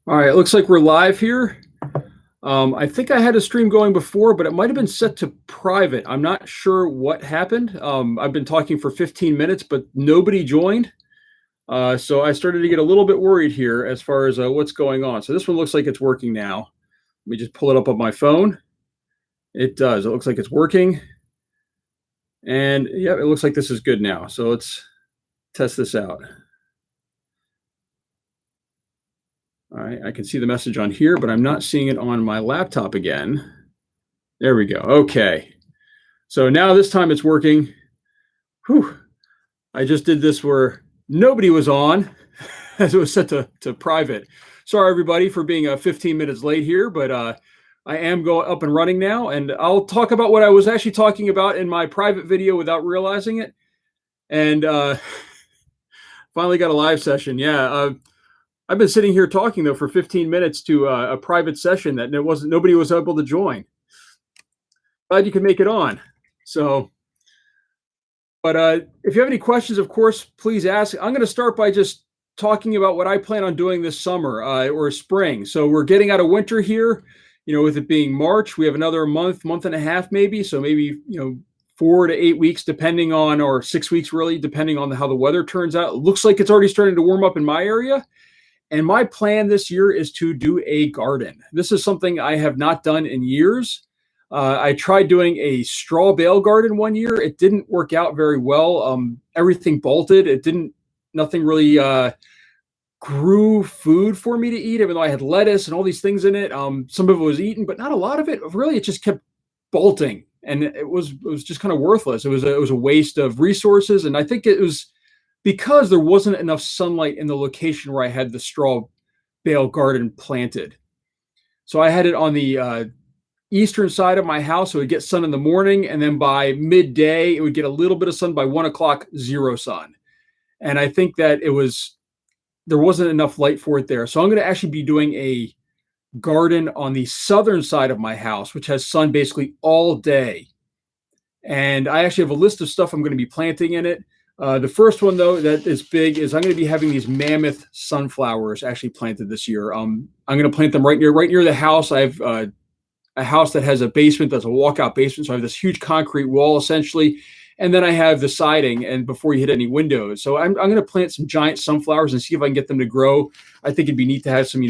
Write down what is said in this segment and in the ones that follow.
All right, it looks like we're live here. I think I had a stream going before, but it might have been set to private. I'm not sure what happened. I've been talking for 15 minutes, but nobody joined. So I started to get a little bit worried here as far as what's going on. So this one looks like it's working now. Let me just pull it up on my phone. It does. It looks like it's working. And yeah, it looks like this is good now. So let's test this out. All right, I can see the message on here, but I'm not seeing it on my laptop again. There we go. Okay. So now this time it's working. Whew. I just did this where nobody was on as it was set to private. Sorry, everybody, for being 15 minutes late here, but I am going up and running now, and I'll talk about what I was actually talking about in my private video without realizing it. And finally got a live session. Yeah. I've been sitting here talking though for 15 minutes to a private session that nobody was able to join. Glad you could make it on. So, but if you have any questions, of course, please ask. I'm going to start by just talking about what I plan on doing this summer or spring. So we're getting out of winter here, with it being March. We have another month and a half maybe. So maybe, 4 to 8 weeks, depending on, or 6 weeks really, depending on how the weather turns out. It looks like it's already starting to warm up in my area. And my plan this year is to do a garden. This is something I have not done in years. I tried doing a straw bale garden one year. It didn't work out very well. Everything bolted. Nothing really grew food for me to eat, even though I had lettuce and all these things in it. Some of it was eaten, but not a lot of it. Really, it just kept bolting, and it was just kind of worthless. It was a waste of resources, and I think it was because there wasn't enough sunlight in the location where I had the straw bale garden planted. So I had it on the eastern side of my house, so it would get sun in the morning, and then by midday, it would get a little bit of sun. By 1 o'clock, zero sun. And I think that there wasn't enough light for it there. So I'm going to actually be doing a garden on the southern side of my house, which has sun basically all day. And I actually have a list of stuff I'm going to be planting in it. The first one, though, that is big is I'm going to be having these Mammoth Sunflowers actually planted this year. I'm going to plant them right near the house. I have a house that has a basement that's a walkout basement. So I have this huge concrete wall, essentially. And then I have the siding and before you hit any windows. So I'm going to plant some giant sunflowers and see if I can get them to grow. I think it'd be neat to have some,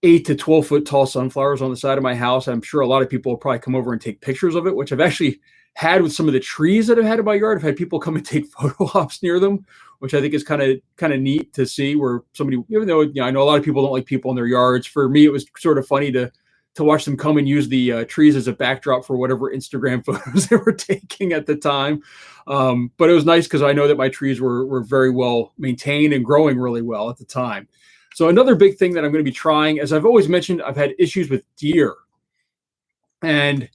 8 to 12 foot tall sunflowers on the side of my house. I'm sure a lot of people will probably come over and take pictures of it, which I've actually had with some of the trees that I've had in my yard. I've had people come and take photo ops near them, which I think is kind of neat to see, where somebody, even though I know a lot of people don't like people in their yards. For me, it was sort of funny to watch them come and use the trees as a backdrop for whatever Instagram photos they were taking at the time. But it was nice because I know that my trees were very well maintained and growing really well at the time. So another big thing that I'm going to be trying, as I've always mentioned, I've had issues with deer. And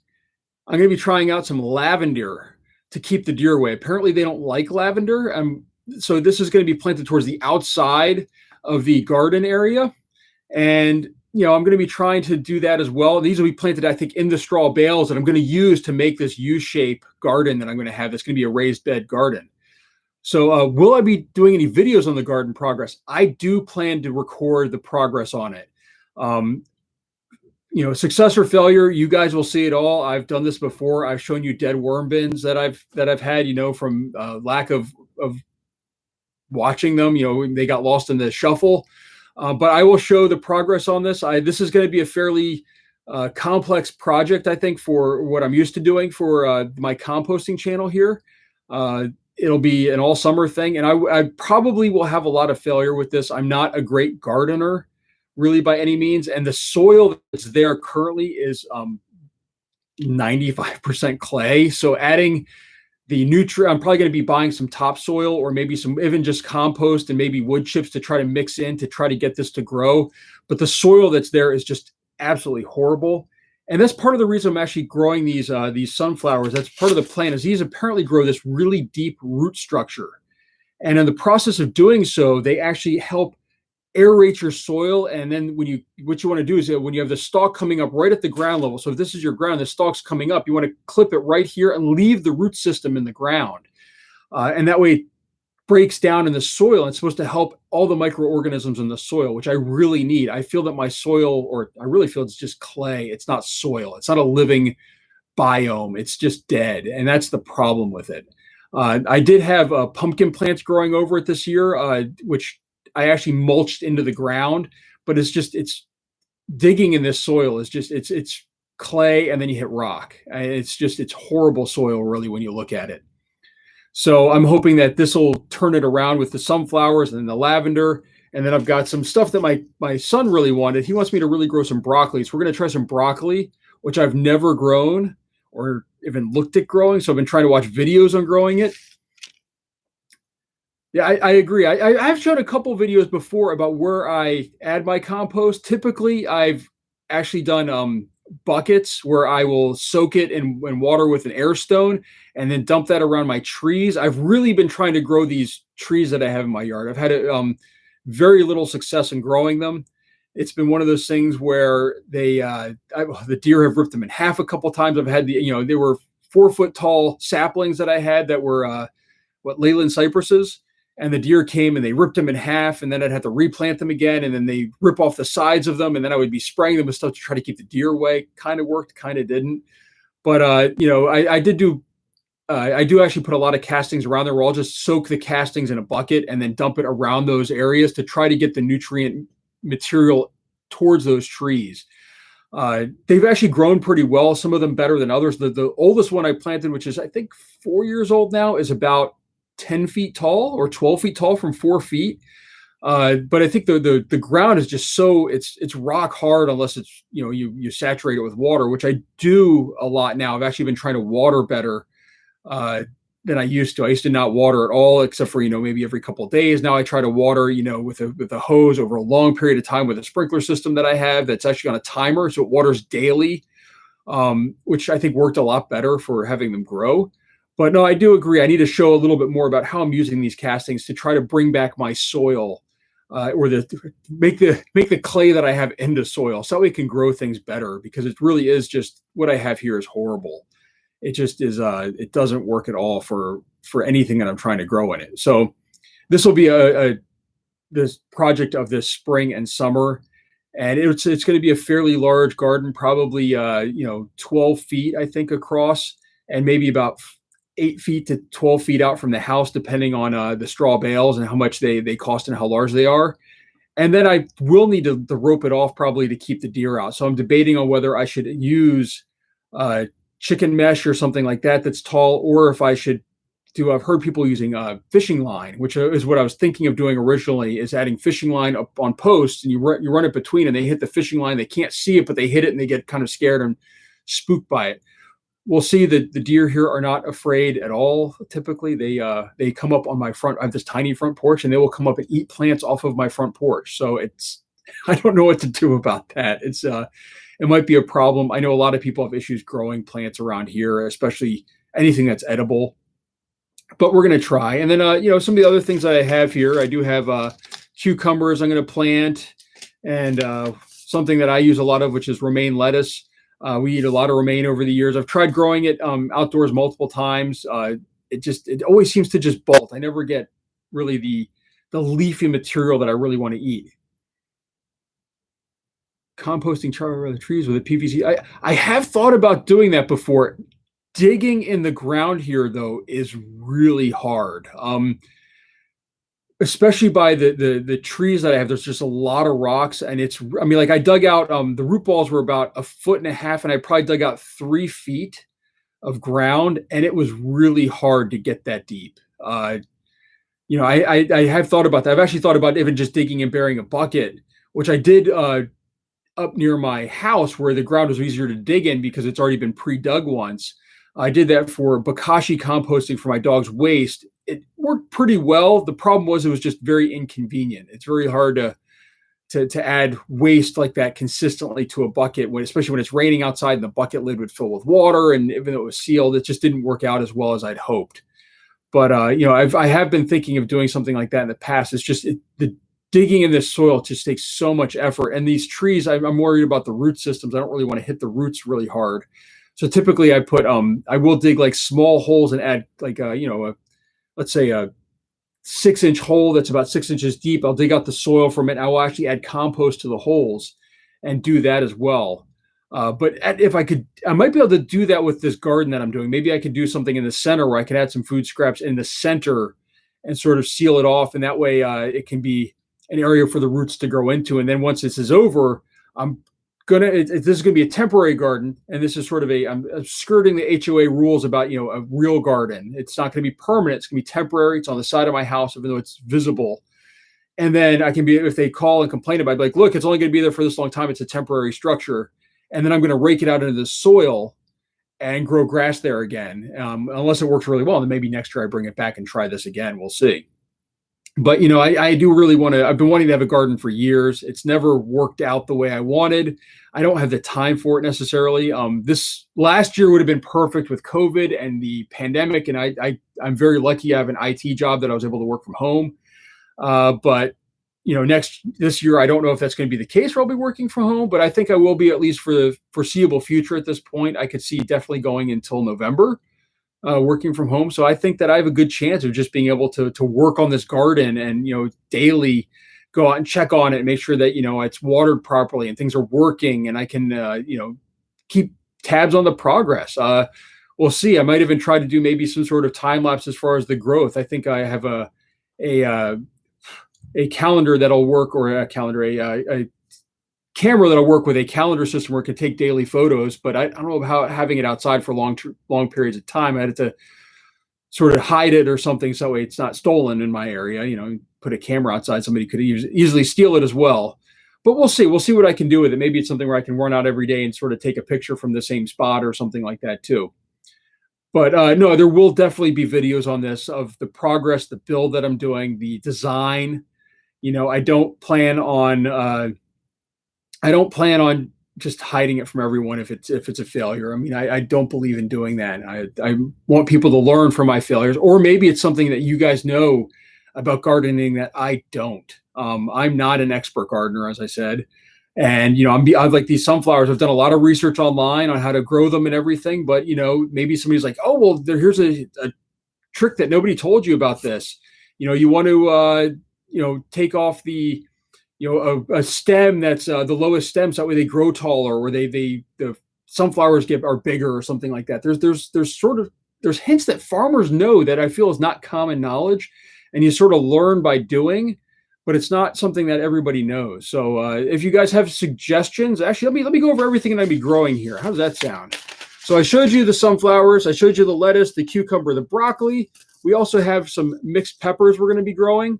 I'm going to be trying out some lavender to keep the deer away. Apparently they don't like lavender. So this is going to be planted towards the outside of the garden area. And, I'm going to be trying to do that as well. These will be planted, I think, in the straw bales that I'm going to use to make this U-shape garden that I'm going to have. That's going to be a raised bed garden. So will I be doing any videos on the garden progress? I do plan to record the progress on it. Success or failure, you guys will see it all. I've done this before. I've shown you dead worm bins that I've had, from lack of watching them. They got lost in the shuffle. But I will show the progress on this. This is going to be a fairly complex project, I think, for what I'm used to doing for my composting channel here. It'll be an all summer thing, and I probably will have a lot of failure with this. I'm not a great gardener, really, by any means. And the soil that's there currently is 95% clay. So adding the nutrient, I'm probably going to be buying some topsoil or maybe some even just compost and maybe wood chips to try to mix in to try to get this to grow. But the soil that's there is just absolutely horrible. And that's part of the reason I'm actually growing these sunflowers. That's part of the plan, is these apparently grow this really deep root structure. And in the process of doing so, they actually help aerate your soil. And then what you want to do is when you have the stalk coming up right at the ground level. So if this is your ground, the stalk's coming up, you want to clip it right here and leave the root system in the ground. And that way breaks down in the soil. It's supposed to help all the microorganisms in the soil, which I really need. I feel that my soil, or I really feel it's just clay. It's not soil. It's not a living biome. It's just dead. And that's the problem with it. I did have pumpkin plants growing over it this year, which I actually mulched into the ground, but it's digging in this soil is just, it's clay and then you hit rock. It's horrible soil really when you look at it. So I'm hoping that this will turn it around with the sunflowers and the lavender. And then I've got some stuff that my son really wanted. He wants me to really grow some broccoli. So we're going to try some broccoli, which I've never grown or even looked at growing. So I've been trying to watch videos on growing it. Yeah, I agree. I've shown a couple videos before about where I add my compost. Typically, I've actually done buckets where I will soak it in water with an air stone and then dump that around my trees. I've really been trying to grow these trees that I have in my yard. I've had very little success in growing them. It's been one of those things where the deer have ripped them in half a couple times. I've had they were 4-foot tall saplings that I had that were Leyland cypresses. And the deer came and they ripped them in half, and then I'd have to replant them again, and then they rip off the sides of them, and then I would be spraying them with stuff to try to keep the deer away. Kind of worked, kind of didn't. But I do actually put a lot of castings around there where I'll just soak the castings in a bucket and then dump it around those areas to try to get the nutrient material towards those trees. They've actually grown pretty well, some of them better than others. The oldest one I planted, which is I think 4 years old now, is about 10 feet tall or 12 feet tall from 4 feet. But I think the ground is just so it's rock hard unless it's, you saturate it with water, which I do a lot now. I've actually been trying to water better than I used to. I used to not water at all, except for, maybe every couple of days. Now I try to water, with a hose over a long period of time with a sprinkler system that I have that's actually on a timer. So it waters daily, which I think worked a lot better for having them grow. But no, I do agree. I need to show a little bit more about how I'm using these castings to try to bring back my soil, or make the clay that I have into soil, so we can grow things better. Because it really is just what I have here is horrible. It just is. It doesn't work at all for anything that I'm trying to grow in it. So this will be this project of this spring and summer, and it's going to be a fairly large garden, probably 12 feet I think across, and maybe about 8 feet to 12 feet out from the house, depending on the straw bales and how much they cost and how large they are. And then I will need to rope it off probably to keep the deer out. So I'm debating on whether I should use chicken mesh or something like that that's tall, or if I should I've heard people using fishing line, which is what I was thinking of doing originally, is adding fishing line up on posts, and you run it between, and they hit the fishing line. They can't see it, but they hit it and they get kind of scared and spooked by it. We'll see that the deer here are not afraid at all. Typically, they come up on my front. I have this tiny front porch, and they will come up and eat plants off of my front porch. So I don't know what to do about that. It might be a problem. I know a lot of people have issues growing plants around here, especially anything that's edible. But we're going to try. And then some of the other things that I have here, I do have cucumbers I'm going to plant, and something that I use a lot of, which is romaine lettuce. We eat a lot of romaine over the years. I've tried growing it outdoors multiple times. It always seems to just bolt. I never get really the leafy material that I really want to eat. Composting charcoal trees with a PVC. I have thought about doing that before. Digging in the ground here, though, is really hard. Especially by the trees that I have. There's just a lot of rocks, and I dug out, the root balls were about 1.5 feet, and I probably dug out 3 feet of ground, and it was really hard to get that deep. I have thought about that. I've actually thought about even just digging and burying a bucket, which I did up near my house where the ground was easier to dig in because it's already been pre-dug once. I did that for Bokashi composting for my dog's waste. It worked pretty well. The problem was it was just very inconvenient. It's very hard to add waste like that consistently to a bucket, especially when it's raining outside and the bucket lid would fill with water. And even though it was sealed, it just didn't work out as well as I'd hoped. But I have been thinking of doing something like that in the past. It's just the digging in this soil just takes so much effort. And these trees, I'm worried about the root systems. I don't really want to hit the roots really hard. So typically I will dig like small holes and add like let's say a 6-inch hole that's about 6 inches deep. I'll dig out the soil from it. I will actually add compost to the holes and do that as well. But if I could, I might be able to do that with this garden that I'm doing. Maybe I could do something in the center where I could add some food scraps in the center and sort of seal it off. And that way it can be an area for the roots to grow into. And then once this is over, this is going to be a temporary garden. And this is sort of I'm skirting the HOA rules about, a real garden. It's not going to be permanent. It's going to be temporary. It's on the side of my house, even though it's visible. And then I can be, if they call and complain about it, like, look, it's only going to be there for this long time. It's a temporary structure. And then I'm going to rake it out into the soil and grow grass there again. Unless it works really well, then maybe next year I bring it back and try this again. We'll see. But, I do really want to, I've been wanting to have a garden for years. It's never worked out the way I wanted. I don't have the time for it necessarily. This last year would have been perfect with COVID and the pandemic. And I'm very lucky I have an IT job that I was able to work from home. But this year, I don't know if that's going to be the case where I'll be working from home, but I think I will be, at least for the foreseeable future at this point. I could see definitely going until November, working from home. So I think that I have a good chance of just being able to work on this garden and, daily go out and check on it and make sure that, it's watered properly and things are working, and I can, keep tabs on the progress. We'll see. I might even try to do maybe some sort of time lapse as far as the growth. I think I have a calendar that'll work, or a camera that'll work with a calendar system where it can take daily photos. But I don't know how having it outside for long periods of time. I had to sort of hide it or something so it's not stolen in my area. Put a camera outside, somebody could easily steal it as well. But we'll see. We'll see what I can do with it. Maybe it's something where I can run out every day and sort of take a picture from the same spot or something like that too. But no, there will definitely be videos on this of the progress, the build that I'm doing, the design. I don't plan on just hiding it from everyone if it's a failure. I mean, I don't believe in doing that. I want people to learn from my failures, or maybe it's something that you guys know about gardening that I don't. I'm not an expert gardener, as I said. And, I've like these sunflowers. I've done a lot of research online on how to grow them and everything. But, maybe somebody's like, oh, well, here's a trick that nobody told you about this. You want to, take off the, a stem that's the lowest stem, so that way they grow taller, or the sunflowers are bigger or something like that. There's hints that farmers know that I feel is not common knowledge, and you sort of learn by doing, but it's not something that everybody knows. So if you guys have suggestions, actually, let me go over everything that I'd be growing here. How does that sound? So I showed you the sunflowers, I showed you the lettuce, the cucumber, the broccoli. We also have some mixed peppers we're going to be growing,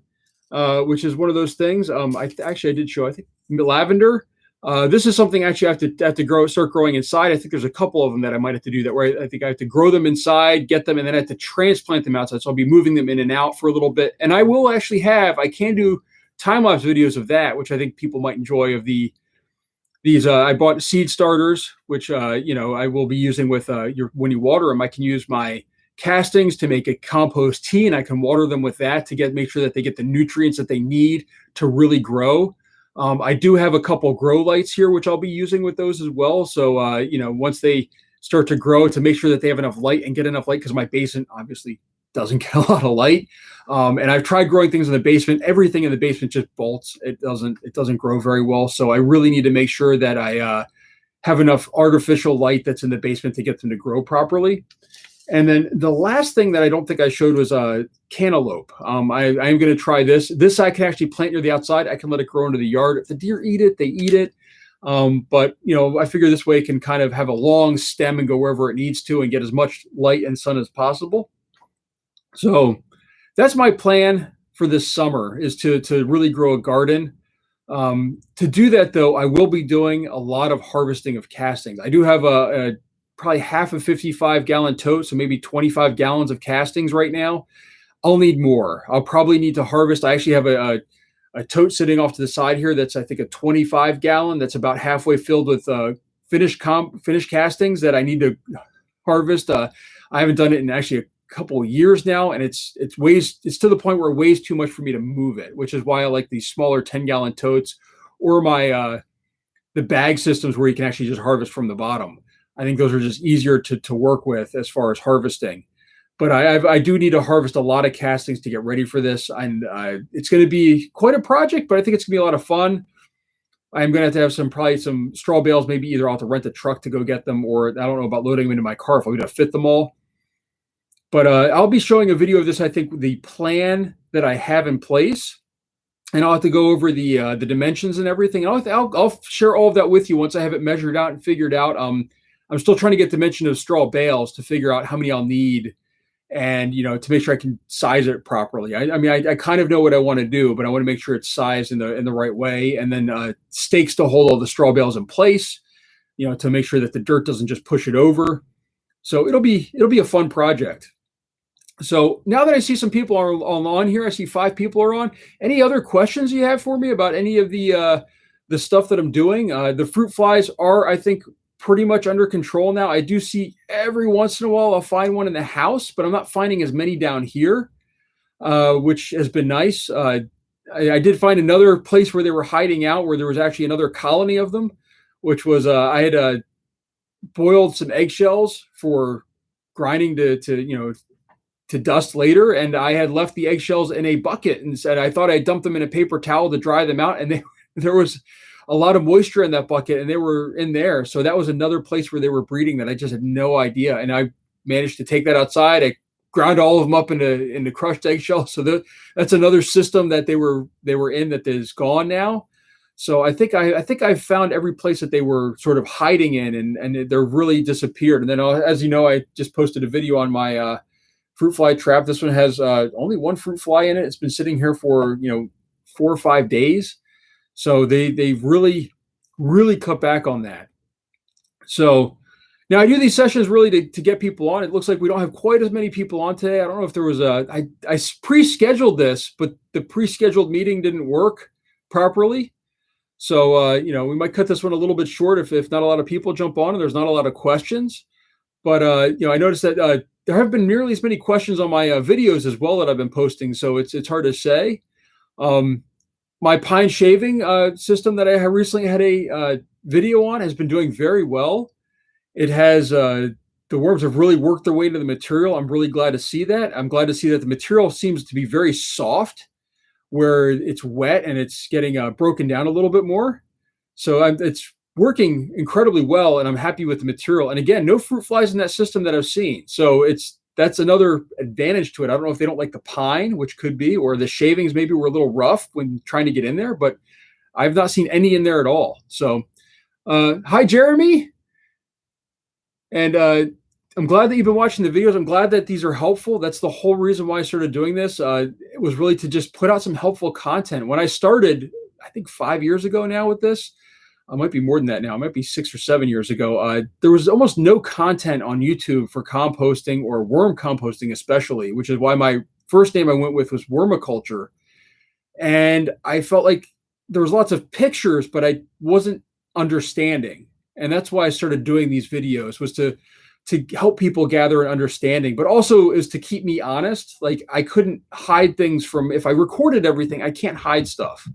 which is one of those things. I did show, I think, lavender. This is something actually I have to start growing inside. I think there's a couple of them that I might have to do that, where I think I have to grow them inside, get them, and then I have to transplant them outside. So I'll be moving them in and out for a little bit. And I will actually I can do time-lapse videos of that, which I think people might enjoy, of these. I bought seed starters, which, I will be using with when you water them. I can use my castings to make a compost tea, and I can water them with that to make sure that they get the nutrients that they need to really grow. I do have a couple grow lights here, which I'll be using with those as well. So, once they start to grow, to make sure that they have enough light and get enough light, because my basement obviously doesn't get a lot of light. And I've tried growing things in the basement. Everything in the basement just bolts. It doesn't grow very well. So I really need to make sure that I have enough artificial light that's in the basement to get them to grow properly. And then the last thing that I don't think I showed was cantaloupe. I am going to try this. This I can actually plant near the outside. I can let it grow into the yard. If the deer eat it, they eat it. But, I figure this way it can kind of have a long stem and go wherever it needs to and get as much light and sun as possible. So that's my plan for this summer, is to really grow a garden. To do that, though, I will be doing a lot of harvesting of castings. I do have probably half a 55-gallon tote, so maybe 25 gallons of castings right now. I'll need more. I'll probably need to harvest. I actually have a tote sitting off to the side here that's, I think, a 25-gallon that's about halfway filled with finished castings that I need to harvest. I haven't done it in actually a couple of years now, and it's to the point where it weighs too much for me to move it, which is why I like these smaller 10-gallon totes, or my the bag systems where you can actually just harvest from the bottom. I think those are just easier to work with as far as harvesting. but I do need to harvest a lot of castings to get ready for this. And it's going to be quite a project, but I think it's going to be a lot of fun. I'm going to have probably some straw bales. Maybe either I'll have to rent a truck to go get them, or I don't know about loading them into my car if I'm going to fit them all. But I'll be showing a video of this, I think, the plan that I have in place. And I'll have to go over the dimensions and everything. I'll share all of that with you once I have it measured out and figured out. I'm still trying to get dimension of straw bales to figure out how many I'll need, and to make sure I can size it properly. I mean, I kind of know what I want to do, but I want to make sure it's sized in the right way, and then stakes to hold all the straw bales in place, to make sure that the dirt doesn't just push it over. So it'll be a fun project. So now that I see some people are on here, I see 5 people are on. Any other questions you have for me about any of the stuff that I'm doing? The fruit flies are, I think, pretty much under control now. I do see every once in a while I'll find one in the house, but I'm not finding as many down here, which has been nice. I did find another place where they were hiding out, where there was actually another colony of them, which was I had boiled some eggshells for grinding to dust later, and I had left the eggshells in a bucket and said I thought I dumped them in a paper towel to dry them out, and there was a lot of moisture in that bucket, and they were in there. So that was another place where they were breeding that I just had no idea, and I managed to take that outside. I ground all of them up into crushed eggshells. So that's another system that they were in that is gone now. So I think I've found every place that they were sort of hiding in, and they're really disappeared. And then, as you know, I just posted a video on my fruit fly trap. This one has only one fruit fly in it. It's been sitting here for 4 or 5 days. So they've really cut back on that. So now I do these sessions really to get people on. It looks like we don't have quite as many people on today. I don't know if there was I pre-scheduled this, but the pre-scheduled meeting didn't work properly. So we might cut this one a little bit short if not a lot of people jump on and there's not a lot of questions. But I noticed that there have been nearly as many questions on my videos as well that I've been posting. So it's hard to say. My pine shaving system that I have recently had a video on has been doing very well. It has the worms have really worked their way into the material. I'm really glad to see that. I'm glad to see that the material seems to be very soft, where it's wet and it's getting broken down a little bit more. So it's working incredibly well, and I'm happy with the material. And again, no fruit flies in that system that I've seen. So that's another advantage to it. I don't know if they don't like the pine, which could be, or the shavings maybe were a little rough when trying to get in there, but I've not seen any in there at all. So hi, Jeremy. And I'm glad that you've been watching the videos. I'm glad that these are helpful. That's the whole reason why I started doing this. It was really to just put out some helpful content. When I started, I think 5 years ago now with this, it might be more than that now. It might be 6 or 7 years ago. There was almost no content on YouTube for composting or worm composting especially, which is why my first name I went with was vermiculture. And I felt like there was lots of pictures, but I wasn't understanding. And that's why I started doing these videos, was to help people gather an understanding, but also is to keep me honest. Like I couldn't hide things from, if I recorded everything, I can't hide stuff.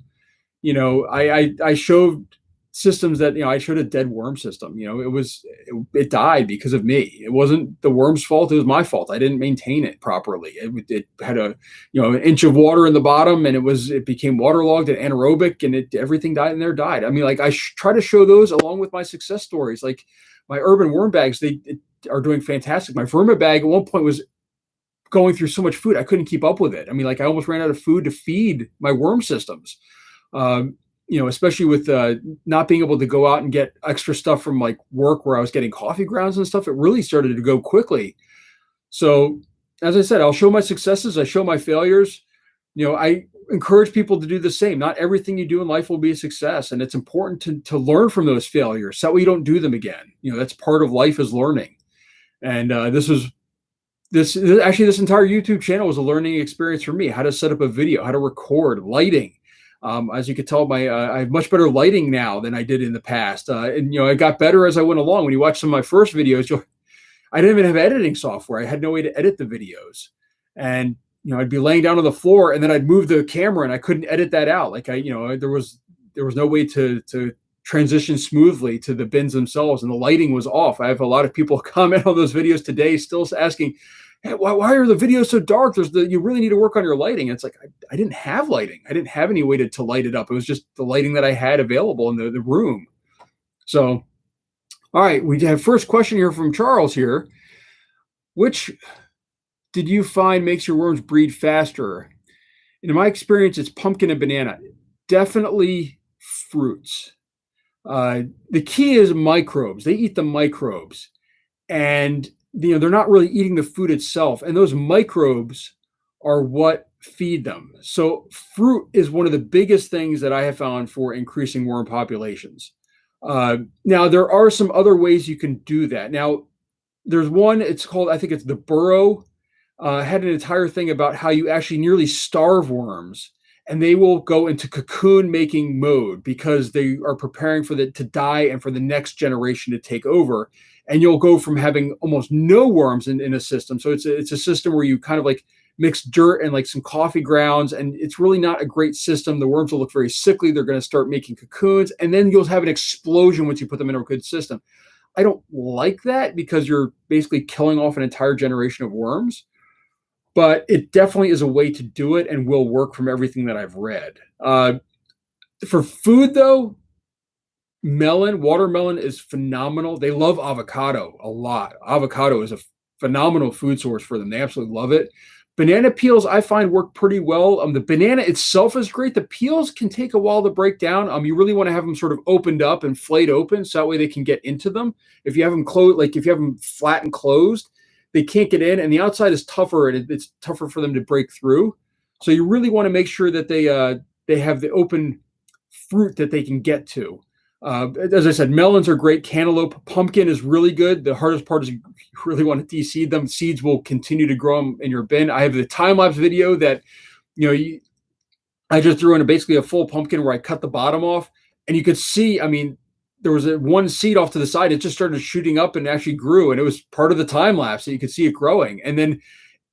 I showed systems that, I showed a dead worm system. It died because of me. It wasn't the worm's fault. It was my fault. I didn't maintain it properly. It had an inch of water in the bottom, and it became waterlogged and anaerobic, and everything died in there died. I mean, like I try to show those along with my success stories. Like my urban worm bags, they are doing fantastic. My vermi bag at one point was going through so much food, I couldn't keep up with it. I mean, like I almost ran out of food to feed my worm systems. Especially with not being able to go out and get extra stuff from like work where I was getting coffee grounds and stuff, it really started to go quickly. So as I said, I'll show my successes. I show my failures. I encourage people to do the same. Not everything you do in life will be a success. And it's important to learn from those failures so that way you don't do them again. That's part of life, is learning. And this entire YouTube channel was a learning experience for me. How to set up a video, how to record, lighting. As you can tell, I have much better lighting now than I did in the past. And it got better as I went along. When you watch some of my first videos, I didn't even have editing software. I had no way to edit the videos. And, I'd be laying down on the floor and then I'd move the camera and I couldn't edit that out. Like there was no way to transition smoothly to the bins themselves, and the lighting was off. I have a lot of people comment on those videos today still asking, hey, why are the videos so dark? You really need to work on your lighting. And it's like, I didn't have lighting. I didn't have any way to light it up. It was just the lighting that I had available in the room. So, all right, we have first question here from Charles here. Which did you find makes your worms breed faster? In my experience, it's pumpkin and banana. Definitely fruits. The key is microbes. They eat the microbes, and they're not really eating the food itself. And those microbes are what feed them. So fruit is one of the biggest things that I have found for increasing worm populations. Now there are some other ways you can do that. Now there's one. It's called, I think it's the burrow. Had an entire thing about how you actually nearly starve worms, and they will go into cocoon making mode because they are preparing for to die and for the next generation to take over. And you'll go from having almost no worms in a system. So it's a system where you kind of like mix dirt and like some coffee grounds, and it's really not a great system. The worms will look very sickly. They're going to start making cocoons, and then you'll have an explosion once you put them in a good system. I don't like that because you're basically killing off an entire generation of worms. But it definitely is a way to do it and will work from everything that I've read. For food, though, watermelon is phenomenal. They love avocado a lot. Avocado is a phenomenal food source for them. They absolutely love it. Banana peels, I find, work pretty well. The banana itself is great. The peels can take a while to break down. You really want to have them sort of opened up and flayed open so that way they can get into them. If you have them closed, like if you have them flat and closed, they can't get in, and the outside is tougher, and it's tougher for them to break through. So you really want to make sure that they have the open fruit that they can get to. As I said, melons are great. Cantaloupe, pumpkin is really good. The hardest part is you really want to de-seed them. Seeds will continue to grow them in your bin. I have the time-lapse video that I just threw in basically a full pumpkin where I cut the bottom off, and you could see, there was one seed off to the side. It just started shooting up and actually grew. And it was part of the time lapse that you could see it growing. And then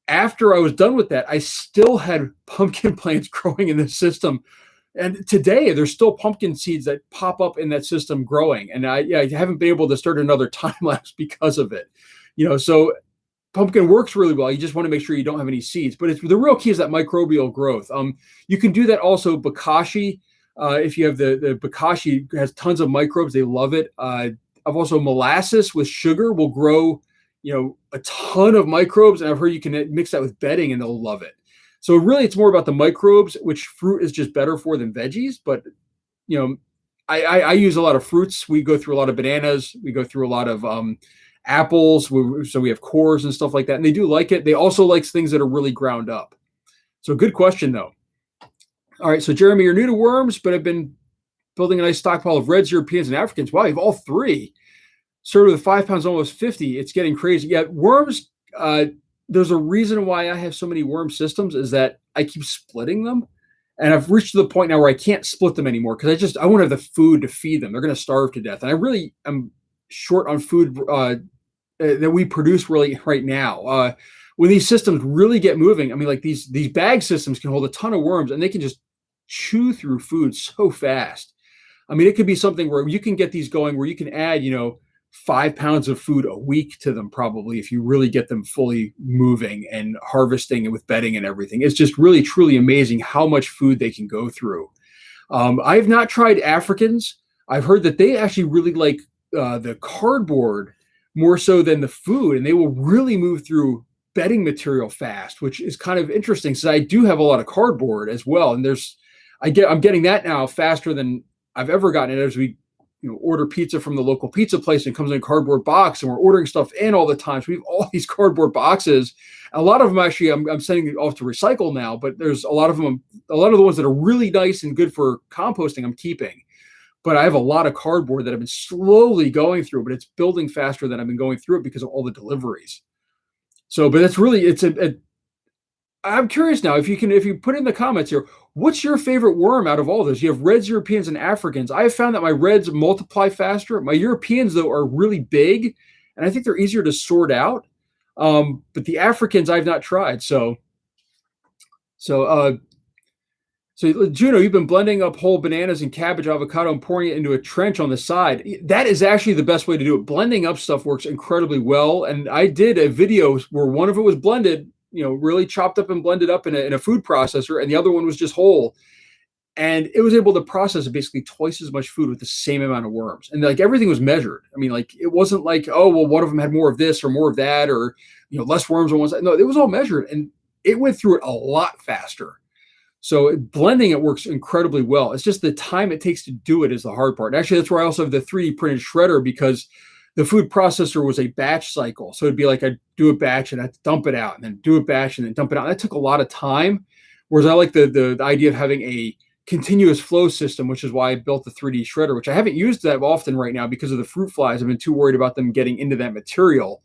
after I was done with that, I still had pumpkin plants growing in the system. And today there's still pumpkin seeds that pop up in that system growing. And I haven't been able to start another time lapse because of it. So pumpkin works really well. You just want to make sure you don't have any seeds, but the real key is that microbial growth. You can do that also. Bokashi, if you have the Bokashi, has tons of microbes. They love it. I've also molasses with sugar will grow, a ton of microbes. And I've heard you can mix that with bedding and they'll love it. So really it's more about the microbes, which fruit is just better for than veggies. But, I use a lot of fruits. We go through a lot of bananas. We go through a lot of apples. So we have cores and stuff like that. And they do like it. They also like things that are really ground up. So good question, though. All right, so Jeremy, you're new to worms, but I've been building a nice stockpile of Reds, Europeans, and Africans. Wow, you have all three. Started with 5 pounds, almost 50. It's getting crazy. Yeah, worms, there's a reason why I have so many worm systems is that I keep splitting them. And I've reached to the point now where I can't split them anymore because I won't have the food to feed them. They're going to starve to death. And I really am short on food that we produce really right now. When these systems really get moving, like these bag systems can hold a ton of worms and they can just chew through food so fast. It could be something where you can get these going where you can add, 5 pounds of food a week to them probably if you really get them fully moving and harvesting and with bedding and everything. It's just really, truly amazing how much food they can go through. I have not tried Africans. I've heard that they actually really like the cardboard more so than the food, and they will really move through bedding material fast, which is kind of interesting. So I do have a lot of cardboard as well. And I'm getting that now faster than I've ever gotten it as we order pizza from the local pizza place and it comes in a cardboard box and we're ordering stuff in all the time. So we have all these cardboard boxes. A lot of them actually I'm sending it off to recycle now, but there's a lot of the ones that are really nice and good for composting I'm keeping. But I have a lot of cardboard that I've been slowly going through, but it's building faster than I've been going through it because of all the deliveries. So, but that's really, I'm curious now if you put in the comments here, what's your favorite worm out of all this? You have Reds, Europeans, and Africans. I have found that my Reds multiply faster. My Europeans, though, are really big, and I think they're easier to sort out. But the Africans I've not tried. So So Juno, you've been blending up whole bananas and cabbage, avocado, and pouring it into a trench on the side. That is actually the best way to do it. Blending up stuff works incredibly well. And I did a video where one of it was blended, really chopped up and blended up in a food processor, and the other one was just whole. And it was able to process basically twice as much food with the same amount of worms. And like everything was measured. I mean, like it wasn't like, oh, well, one of them had more of this or more of that, or less worms on one side. No, it was all measured, and it went through it a lot faster. So blending it works incredibly well. It's just the time it takes to do it is the hard part. And actually, that's where I also have the 3D printed shredder, because the food processor was a batch cycle. So it'd be like I'd do a batch and I'd dump it out, and then do a batch and then dump it out. And that took a lot of time. Whereas I like the idea of having a continuous flow system, which is why I built the 3D shredder, which I haven't used that often right now because of the fruit flies. I've been too worried about them getting into that material.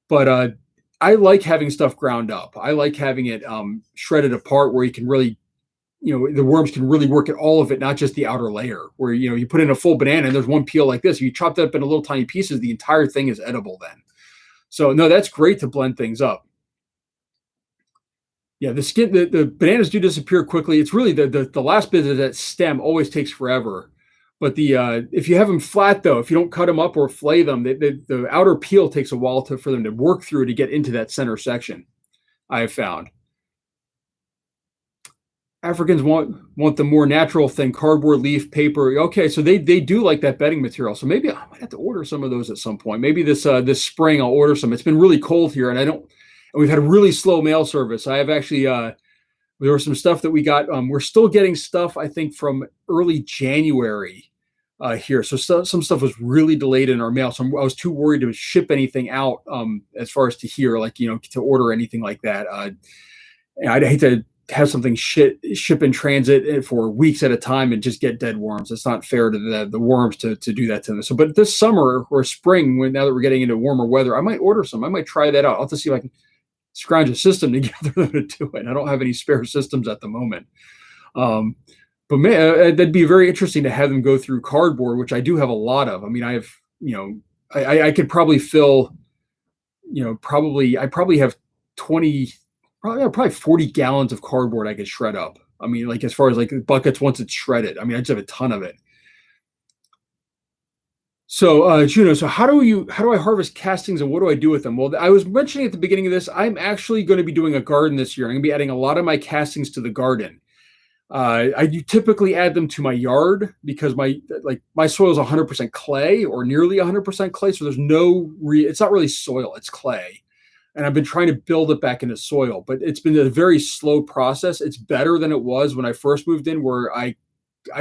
But I like having stuff ground up. I like having it shredded apart where you can really, the worms can really work at all of it, not just the outer layer, where, you put in a full banana and there's one peel like this. You chop that up into little tiny pieces, the entire thing is edible then. So no, that's great to blend things up. Yeah, the bananas do disappear quickly. It's really the last bit of that stem always takes forever. But if you have them flat, though, if you don't cut them up or flay them, the outer peel takes a while for them to work through to get into that center section, I have found. Africans want the more natural thing, cardboard, leaf, paper. Okay, so they do like that bedding material. So maybe I might have to order some of those at some point. Maybe this spring I'll order some. It's been really cold here, and we've had a really slow mail service. I have actually there was some stuff that we got. We're still getting stuff, I think, from early January here. So some stuff was really delayed in our mail. So I was too worried to ship anything out as far as to here, like, to order anything like that. I'd hate to have something ship in transit for weeks at a time and just get dead worms. It's not fair to the worms to do that to them. So, but this summer or spring, now that we're getting into warmer weather, I might order some. I might try that out. I'll have to see if I can scrounge a system together to do it. I don't have any spare systems at the moment. But man, that'd be very interesting to have them go through cardboard, which I do have a lot of. I mean, I have, I could probably fill, I probably have 40 gallons of cardboard I could shred up. I mean, like as far as like buckets once it's shredded, I mean, I just have a ton of it. So, Juno, so how do I harvest castings and what do I do with them? Well, I was mentioning at the beginning of this, I'm actually going to be doing a garden this year. I'm going to be adding a lot of my castings to the garden. I do typically add them to my yard because my soil is 100% clay or nearly 100% clay. So there's it's not really soil, it's clay. And I've been trying to build it back into soil, but it's been a very slow process. It's better than it was when I first moved in, where I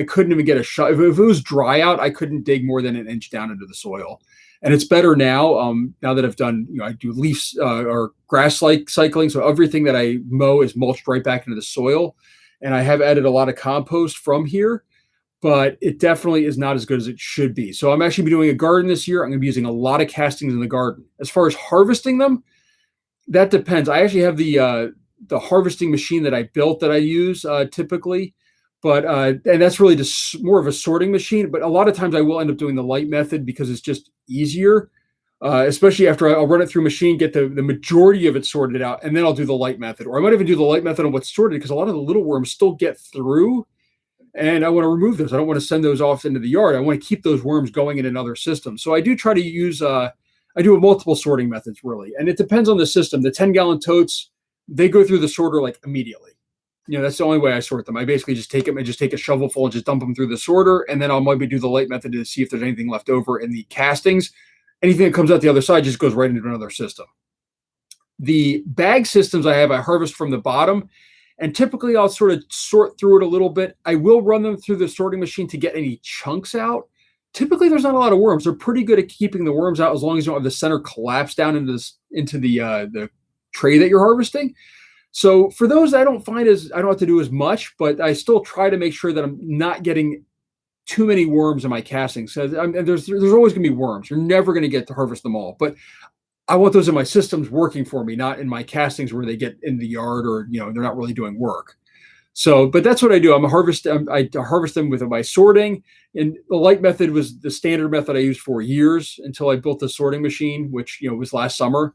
couldn't even get a shot. If it was dry out, I couldn't dig more than an inch down into the soil. And it's better now. Now that I've done, I do leaf or grass cycling. So everything that I mow is mulched right back into the soil. And I have added a lot of compost from here, but it definitely is not as good as it should be. So I'm actually doing a garden this year. I'm going to be using a lot of castings in the garden. As far as harvesting them, that depends. I actually have the harvesting machine that I built that I use typically. But and that's really just more of a sorting machine. But a lot of times I will end up doing the light method because it's just easier, especially after I'll run it through machine, get the majority of it sorted out, and then I'll do the light method. Or I might even do the light method on what's sorted because a lot of the little worms still get through, and I want to remove those. I don't want to send those off into the yard. I want to keep those worms going in another system. So I do try to use I do multiple sorting methods really, and it depends on the system. The 10-gallon totes, they go through the sorter like immediately. That's the only way I sort them. I basically just take them and just take a shovelful and just dump them through the sorter. And then I'll maybe do the light method to see if there's anything left over in the castings. Anything that comes out the other side just goes right into another system. The bag systems I harvest from the bottom. And typically I'll sort of sort through it a little bit. I will run them through the sorting machine to get any chunks out. Typically there's not a lot of worms. They're pretty good at keeping the worms out as long as you don't have the center collapse down into the tray that you're harvesting. So for those, I don't have to do as much, but I still try to make sure that I'm not getting too many worms in my castings. So there's always going to be worms. You're never going to get to harvest them all, but I want those in my systems working for me, not in my castings where they get in the yard or they're not really doing work. So, but that's what I do. I harvest them with my sorting, and the light method was the standard method I used for years until I built the sorting machine, which was last summer.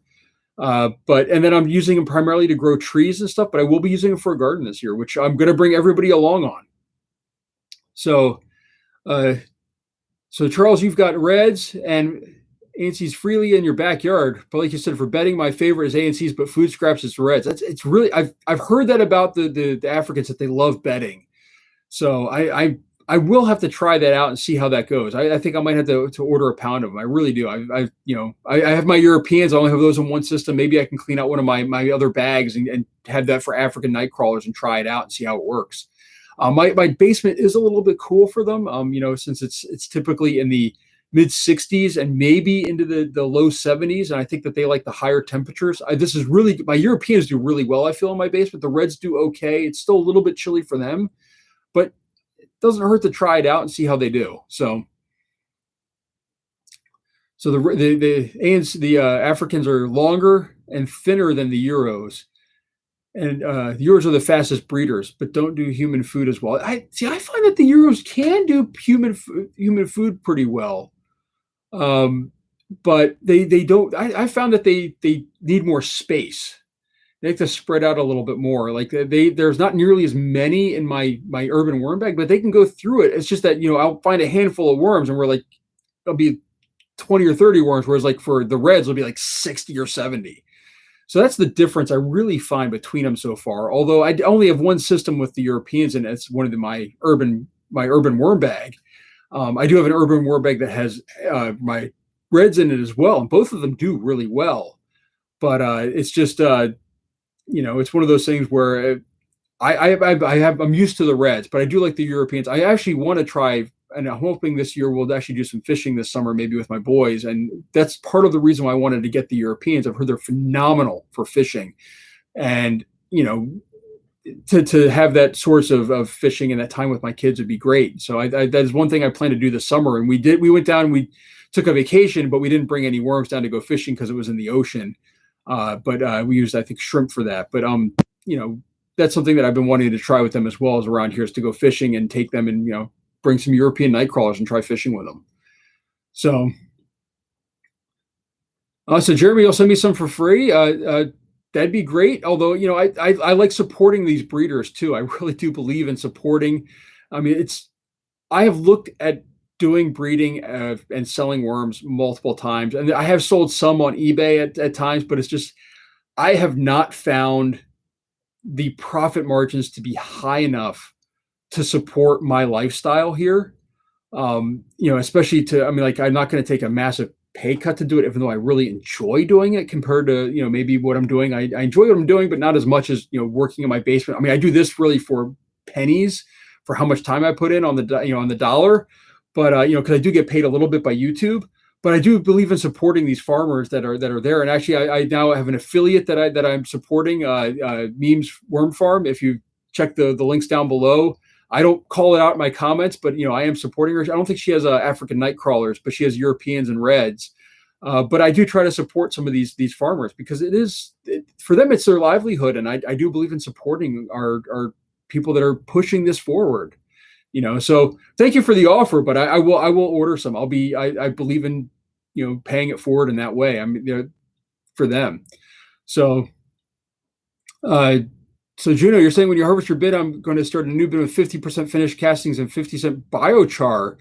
And then I'm using them primarily to grow trees and stuff, but I will be using them for a garden this year, which I'm going to bring everybody along on. So, uh, so Charles, you've got reds and ANCs freely in your backyard. But like you said, for bedding, my favorite is ANCs, but food scraps is reds. It's really I've heard that about the Africans, that they love bedding. So I will have to try that out and see how that goes. I think I might have to order a pound of them. I really do. I have my Europeans. I only have those in one system. Maybe I can clean out one of my other bags and have that for African night crawlers and try it out and see how it works. My basement is a little bit cool for them. Since it's typically in the mid 60s and maybe into the low 70s, and I think that they like the higher temperatures. This is really, my Europeans do really well, I feel, in my basement. The reds do okay. It's still a little bit chilly for them, but it doesn't hurt to try it out and see how they do. So the Africans are longer and thinner than the Euros. And the Euros are the fastest breeders, but don't do human food as well. I find that the Euros can do human food pretty well, but they don't. I found that they need more space. They have to spread out a little bit more. Like there's not nearly as many in my urban worm bag, but they can go through it. It's just that I'll find a handful of worms, and there'll be 20 or 30 worms, whereas like for the reds, it'll be like 60 or 70. So that's the difference I really find between them so far. Although I only have one system with the Europeans, and it's one of my urban worm bag. I do have an urban worm bag that has my reds in it as well, and both of them do really well. But it's just it's one of those things where I'm used to the reds, but I do like the Europeans. I actually want to try. And I'm hoping this year we'll actually do some fishing this summer, maybe with my boys. And that's part of the reason why I wanted to get the Europeans. I've heard they're phenomenal for fishing. And, to have that source of fishing and that time with my kids would be great. So that is one thing I plan to do this summer. And we went down, we took a vacation, but we didn't bring any worms down to go fishing because it was in the ocean. But we used, I think, shrimp for that. But, that's something that I've been wanting to try with them as well as around here, is to go fishing and take them and, bring some European night crawlers and try fishing with them. So Jeremy, you'll send me some for free. That'd be great. Although, I like supporting these breeders too. I really do believe in supporting. I mean, I have looked at doing breeding and selling worms multiple times. And I have sold some on eBay at times, but it's just, I have not found the profit margins to be high enough to support my lifestyle here. Especially I'm not going to take a massive pay cut to do it, even though I really enjoy doing it compared to, maybe what I'm doing. I enjoy what I'm doing, but not as much as, working in my basement. I mean, I do this really for pennies for how much time I put in on the dollar, but, cause I do get paid a little bit by YouTube, but I do believe in supporting these farmers that are there. And actually I now have an affiliate that I'm supporting, Memes Worm Farm. If you check the links down below, I don't call it out in my comments, but I am supporting her. I don't think she has African night crawlers, but she has Europeans and reds. But I do try to support some of these farmers because for them, it's their livelihood, and I do believe in supporting our people that are pushing this forward. So thank you for the offer, but I will order some. I believe in paying it forward in that way. I mean, for them. So. So Juno, you're saying when you harvest your bid, I'm going to start a new bid with 50% finished castings and 50% biochar.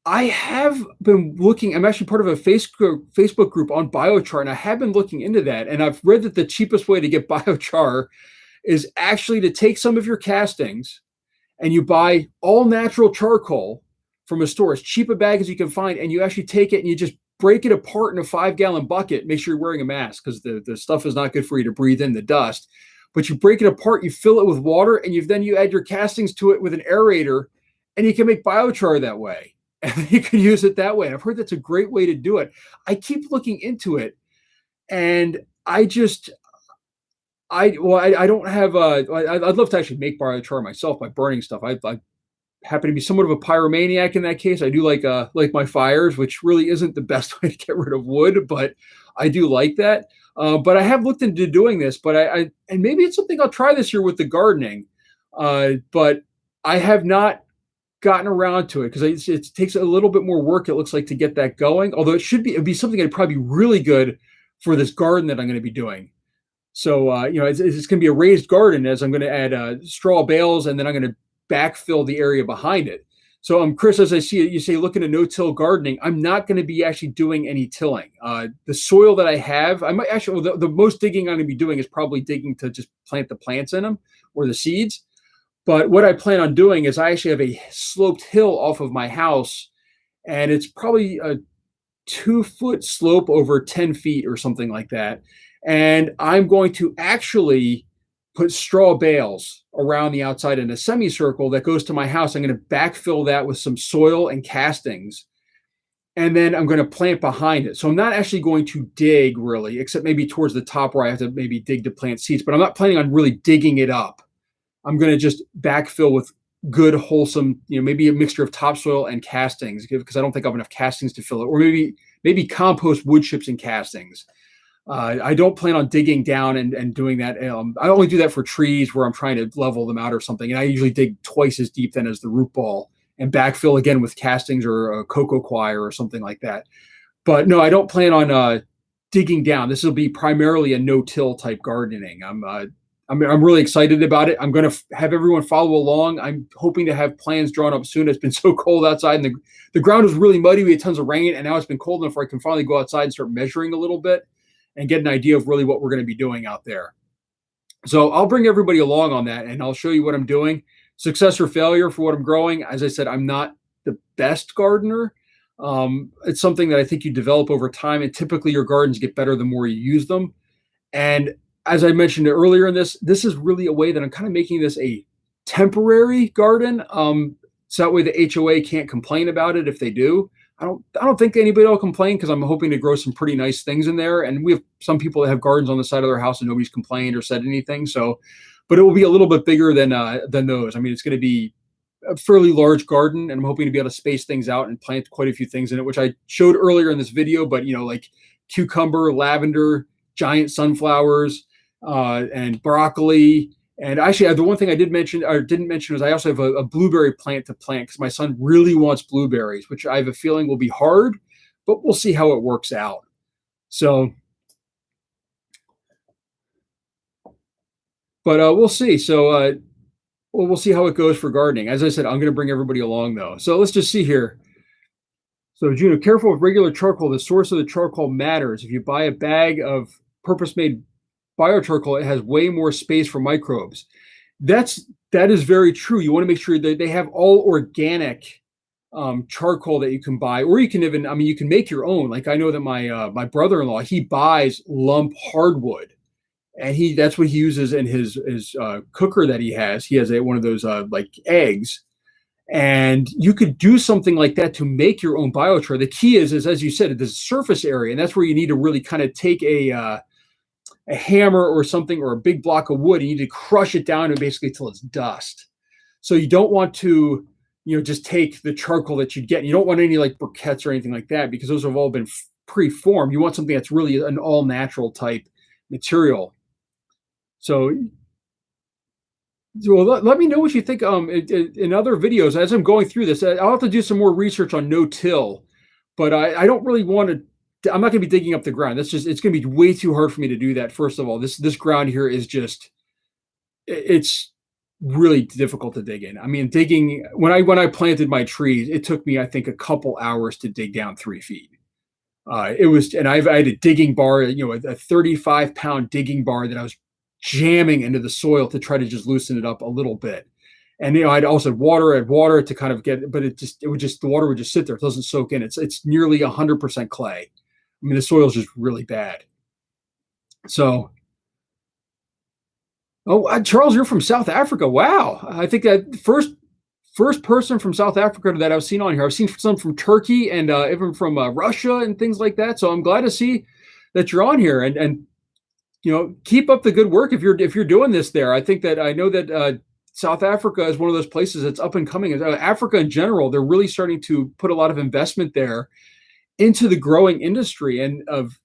I have been looking. I'm actually part of a Facebook group on biochar, and I have been looking into that. And I've read that the cheapest way to get biochar is actually to take some of your castings and you buy all natural charcoal from a store, as cheap a bag as you can find, and you actually take it and you just break it apart in a 5-gallon bucket. Make sure you're wearing a mask because the stuff is not good for you to breathe in, the dust. But you break it apart, you fill it with water, and you add your castings to it with an aerator, and you can make biochar that way. And you can use it that way. And I've heard that's a great way to do it. I keep looking into it, and I don't have I'd love to actually make biochar myself by burning stuff. I happen to be somewhat of a pyromaniac in that case. I do like my fires, which really isn't the best way to get rid of wood, but I do like that. But I have looked into doing this, but and maybe it's something I'll try this year with the gardening. But I have not gotten around to it because it takes a little bit more work, it looks like, to get that going. Although it'd be something that'd probably be really good for this garden that I'm going to be doing. So, it's going to be a raised garden as I'm going to add straw bales, and then I'm going to backfill the area behind it. So, Chris, as I see it, you say looking at no-till gardening. I'm not going to be actually doing any tilling. The soil that I have, I might actually, the most digging I'm going to be doing is probably digging to just plant the plants in them or the seeds. But what I plan on doing is I actually have a sloped hill off of my house, and it's probably a 2-foot slope over 10 feet or something like that. And I'm going to actually put straw bales around the outside in a semicircle that goes to my house. I'm going to backfill that with some soil and castings. And then I'm going to plant behind it. So I'm not actually going to dig really, except maybe towards the top where I have to maybe dig to plant seeds, but I'm not planning on really digging it up. I'm going to just backfill with good, wholesome, maybe a mixture of topsoil and castings, because I don't think I have enough castings to fill it, or maybe compost, wood chips, and castings. I don't plan on digging down and doing that. I only do that for trees where I'm trying to level them out or something. And I usually dig twice as deep then as the root ball and backfill again with castings or a cocoa coir or something like that. But no, I don't plan on digging down. This will be primarily a no-till type gardening. I'm really excited about it. I'm going to have everyone follow along. I'm hoping to have plans drawn up soon. It's been so cold outside, and the ground was really muddy. We had tons of rain, and now it's been cold enough where I can finally go outside and start measuring a little bit and get an idea of really what we're going to be doing out there. So I'll bring everybody along on that, and I'll show you what I'm doing. Success or failure for what I'm growing. As I said, I'm not the best gardener. It's something that I think you develop over time, and typically your gardens get better the more you use them. And as I mentioned earlier in this is really a way that I'm kind of making this a temporary garden. So that way the HOA can't complain about it if they do. I don't think anybody will complain, because I'm hoping to grow some pretty nice things in there. And we have some people that have gardens on the side of their house and nobody's complained or said anything. So, but it will be a little bit bigger than those. I mean, it's going to be a fairly large garden, and I'm hoping to be able to space things out and plant quite a few things in it, which I showed earlier in this video. But like cucumber, lavender, giant sunflowers, and broccoli. And actually, the one thing I didn't mention is I also have a blueberry plant to plant, because my son really wants blueberries, which I have a feeling will be hard, but we'll see how it works out. So, but we'll see. So we'll see how it goes for gardening. As I said, I'm going to bring everybody along though. So let's just see here. So Juno, careful with regular charcoal. The source of the charcoal matters. If you buy a bag of purpose-made biocharcoal, it has way more space for microbes. That is very true. You want to make sure that they have all organic charcoal that you can buy, or you can even, you can make your own. Like I know that my brother-in-law, he buys lump hardwood, and that's what he uses in his cooker that he has. He has one of those like eggs, and you could do something like that to make your own biochar. The key is as you said, the surface area, and that's where you need to really kind of take a hammer or something, or a big block of wood, and you need to crush it down and basically till it's dust. So you don't want to, just take the charcoal that you get. You don't want any like briquettes or anything like that, because those have all been pre-formed. You want something that's really an all natural type material. So, well, let me know what you think in other videos as I'm going through this. I'll have to do some more research on no-till, but I don't really want to. I'm not going to be digging up the ground. It's going to be way too hard for me to do that. First of all, this ground here is it's really difficult to dig in. I mean, digging, when I planted my trees, it took me, I think, a couple hours to dig down 3 feet. And I had a digging bar, a 35-pound digging bar that I was jamming into the soil to try to just loosen it up a little bit. And I'd also water it to kind of get, but the water would just sit there. It doesn't soak in. It's nearly 100% clay. I mean, the soil is just really bad. So, Charles, you're from South Africa. Wow. I think that first person from South Africa that I've seen on here. I've seen some from Turkey and even from Russia and things like that. So I'm glad to see that you're on here, and keep up the good work if you're doing this there. I know that South Africa is one of those places that's up and coming. Africa in general, they're really starting to put a lot of investment there into the growing industry, and of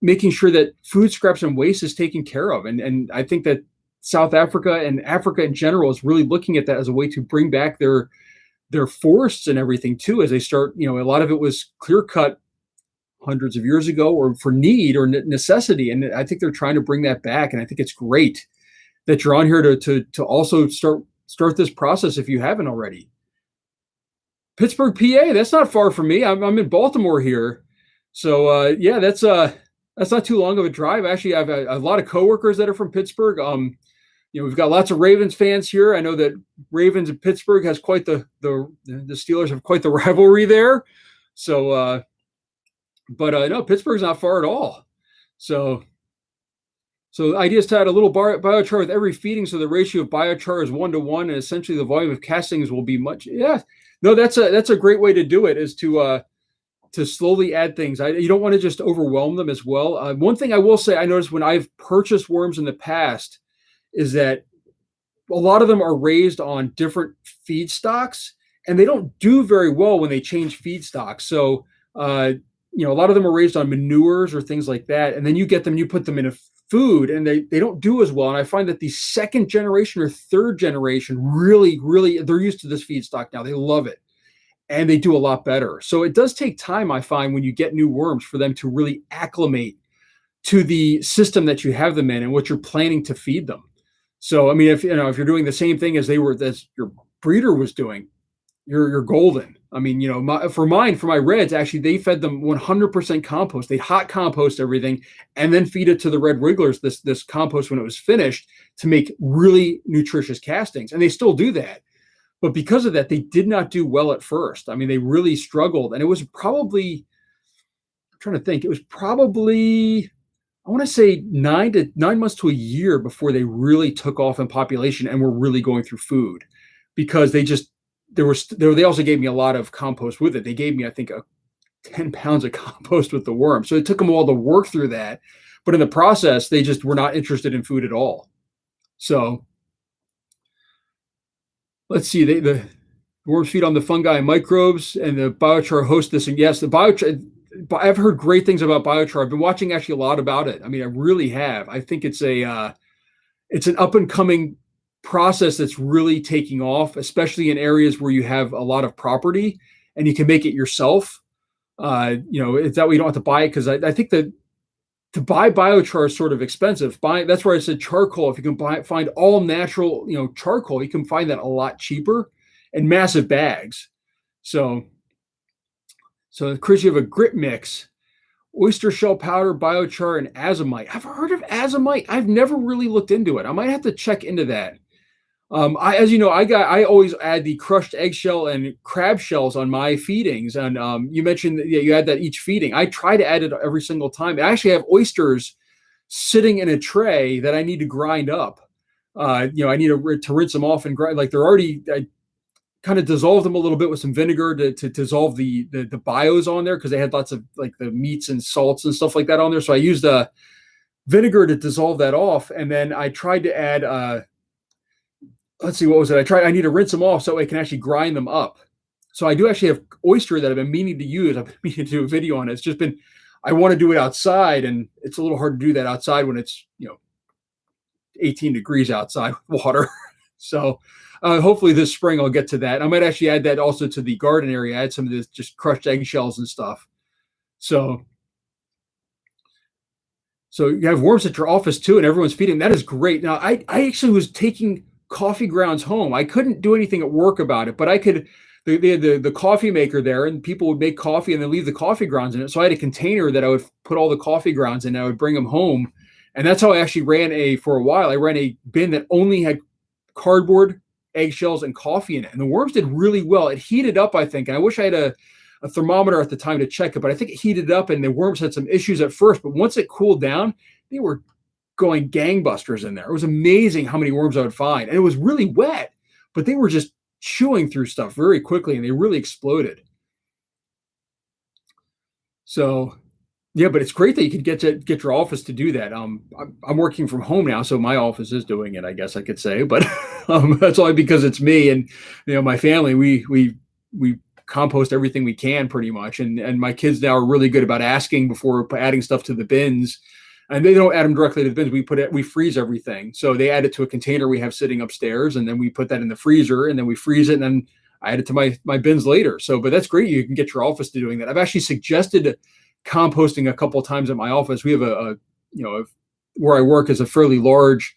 making sure that food scraps and waste is taken care of. And I think that South Africa and Africa in general is really looking at that as a way to bring back their forests and everything too, as they start, a lot of it was clear cut hundreds of years ago, or for need or necessity. And I think they're trying to bring that back. And I think it's great that you're on here to also start this process if you haven't already. Pittsburgh, PA, that's not far from me. I'm in Baltimore here. So yeah, that's not too long of a drive. Actually, I have a lot of coworkers that are from Pittsburgh. We've got lots of Ravens fans here. I know that Ravens in Pittsburgh has quite the Steelers have quite the rivalry there. So, no, Pittsburgh's not far at all. So the idea is to add a little biochar with every feeding, so the ratio of biochar is 1-to-1, and essentially the volume of castings will be much. Yeah, no, that's a great way to do it, is to slowly add things. You don't want to just overwhelm them as well. One thing I will say, I noticed when I've purchased worms in the past, is that a lot of them are raised on different feedstocks, and they don't do very well when they change feedstocks. So, a lot of them are raised on manures or things like that, and then you get them, you put them in a food, and they don't do as well. And I find that the second generation or third generation really, they're used to this feedstock now. They love it, and they do a lot better. So it does take time, I find, when you get new worms, for them to really acclimate to the system that you have them in and what you're planning to feed them. So, I mean, if you're doing the same thing as your breeder was doing, you're golden. I mean, for my reds, actually, they fed them 100% compost. They hot compost everything and then feed it to the red wrigglers, this compost, when it was finished, to make really nutritious castings. And they still do that. But because of that, they did not do well at first. I mean, they really struggled. And it was probably, I'm trying to think, it was probably, I want to say 9 months to a year before they really took off in population and were really going through food, because they also gave me a lot of compost with it. They gave me, I think, 10 pounds of compost with the worm. So it took them a while to work through that. But in the process, they just were not interested in food at all. So let's see, the worms feed on the fungi and microbes, and the biochar hosts this. And yes, the biochar, I've heard great things about biochar. I've been watching actually a lot about it. I mean, I really have. I think it's an up and coming process that's really taking off, especially in areas where you have a lot of property and you can make it yourself. It's that way you don't have to buy it, because I think that to buy biochar is sort of expensive. That's where I said charcoal. If you can find all natural, charcoal, you can find that a lot cheaper in massive bags. So Chris, you have a grit mix, oyster shell powder, biochar, and azomite. I've heard of azomite. I've never really looked into it. I might have to check into that. I always add the crushed eggshell and crab shells on my feedings. And you mentioned that you add that each feeding. I try to add it every single time. I actually have oysters sitting in a tray that I need to grind up. I need to rinse them off and grind. Like, they're already, I kind of dissolved them a little bit with some vinegar to dissolve the bios on there, because they had lots of like the meats and salts and stuff like that on there. So I used vinegar to dissolve that off. And then I tried to add, let's see, what was it? I need to rinse them off so I can actually grind them up. So I do actually have oyster that I've been meaning to use. I've been meaning to do a video on it. It's just been, I want to do it outside, and it's a little hard to do that outside when it's, 18 degrees outside with water. So hopefully this spring I'll get to that. I might actually add that also to the garden area. Add some of this just crushed eggshells and stuff. So you have worms at your office too, and everyone's feeding. That is great. Now I actually was taking coffee grounds home. I couldn't do anything at work about it, but I could. They had the coffee maker there, and people would make coffee and then leave the coffee grounds in it. So I had a container that I would put all the coffee grounds in, and I would bring them home. And that's how I actually for a while, I ran a bin that only had cardboard, eggshells, and coffee in it. And the worms did really well. It heated up, I think. And I wish I had a thermometer at the time to check it, but I think it heated up, and the worms had some issues at first. But once it cooled down, they were going gangbusters in there. It was amazing how many worms I would find. And it was really wet, but they were just chewing through stuff very quickly, and they really exploded. So yeah, but it's great that you could get your office to do that. I'm working from home now, so my office is doing it, I guess I could say, but that's only because it's me and my family. We compost everything we can pretty much, and my kids now are really good about asking before adding stuff to the bins. And they don't add them directly to the bins. We freeze everything. So they add it to a container we have sitting upstairs, and then we put that in the freezer, and then we freeze it, and then I add it to my bins later. So, but that's great. You can get your office to doing that. I've actually suggested composting a couple of times at my office. We have where I work is a fairly large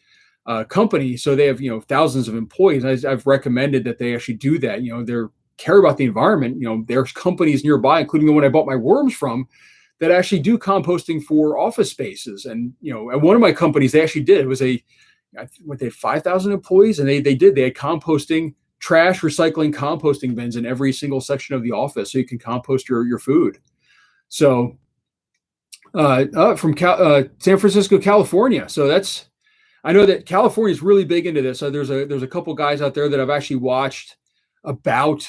company, so they have thousands of employees. I've recommended that they actually do that. They care about the environment. There's companies nearby, including the one I bought my worms from, that actually do composting for office spaces. And at one of my companies, they actually did. It was they had 5,000 employees, and they had composting, trash, recycling, composting bins in every single section of the office, so you can compost your food. So from San Francisco, California. So I know that California is really big into this. So there's a couple guys out there that I've actually watched about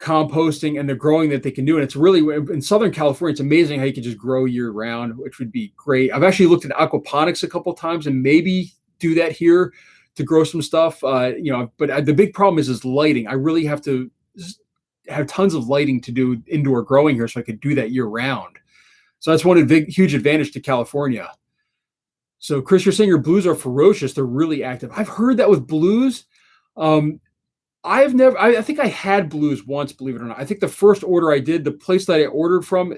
composting and the growing that they can do. And it's really, in Southern California, it's amazing how you can just grow year round, which would be great. I've actually looked at aquaponics a couple of times and maybe do that here to grow some stuff. But the big problem is lighting. I really have to have tons of lighting to do indoor growing here so I could do that year round. So that's one huge advantage to California. So Chris, you're saying your blues are ferocious. They're really active. I've heard that with blues. I think I had blues once, believe it or not. I think the first order I did, the place that I ordered from,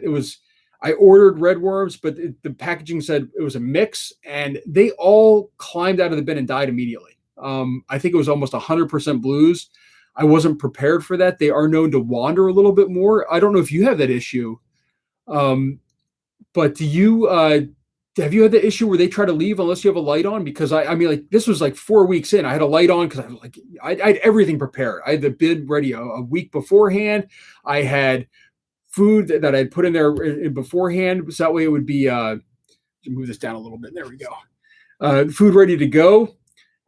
I ordered red worms, but the packaging said it was a mix, and they all climbed out of the bin and died immediately. I think it was almost 100% blues. I wasn't prepared for that. They are known to wander a little bit more. I don't know if you have that issue, but do you have you had the issue where they try to leave unless you have a light on? Because I mean, like, this was like 4 weeks in. I had a light on because I had everything prepared. I had the bin ready a week beforehand. I had food that I'd put in there beforehand, so that way it would be. Move this down a little bit. There we go. Food ready to go.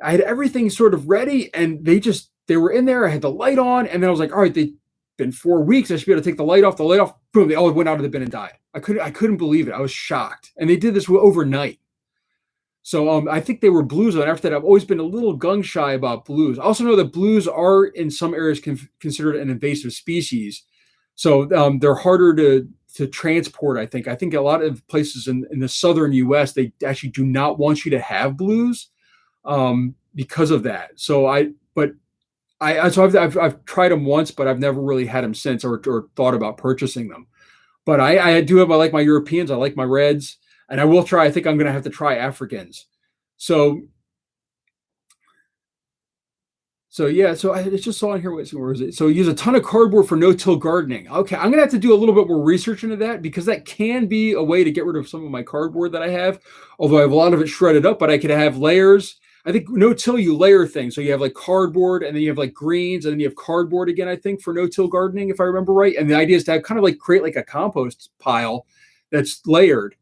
I had everything sort of ready, and they were in there. I had the light on, and then I was like, all right, they've been 4 weeks. I should be able to take the light off. Boom, they all went out of the bin and died. I couldn't believe it. I was shocked. And they did this overnight. So I think they were blues. And after that, I've always been a little gung shy about blues. I also know that blues are in some areas considered an invasive species. So they're harder to transport, I think. I think a lot of places in the southern US, they actually do not want you to have blues because of that. So I've tried them once, but I've never really had them since or thought about purchasing them. But I like my Europeans. I like my reds, and I will try. I think I'm going to have to try Africans. So yeah. So I just saw in here. Where is it? So use a ton of cardboard for no-till gardening. Okay, I'm going to have to do a little bit more research into that, because that can be a way to get rid of some of my cardboard that I have. Although I have a lot of it shredded up, but I could have layers. I think no-till, you layer things. So you have like cardboard, and then you have like greens, and then you have cardboard again, I think, for no-till gardening, if I remember right. And the idea is to have kind of like create like a compost pile that's layered.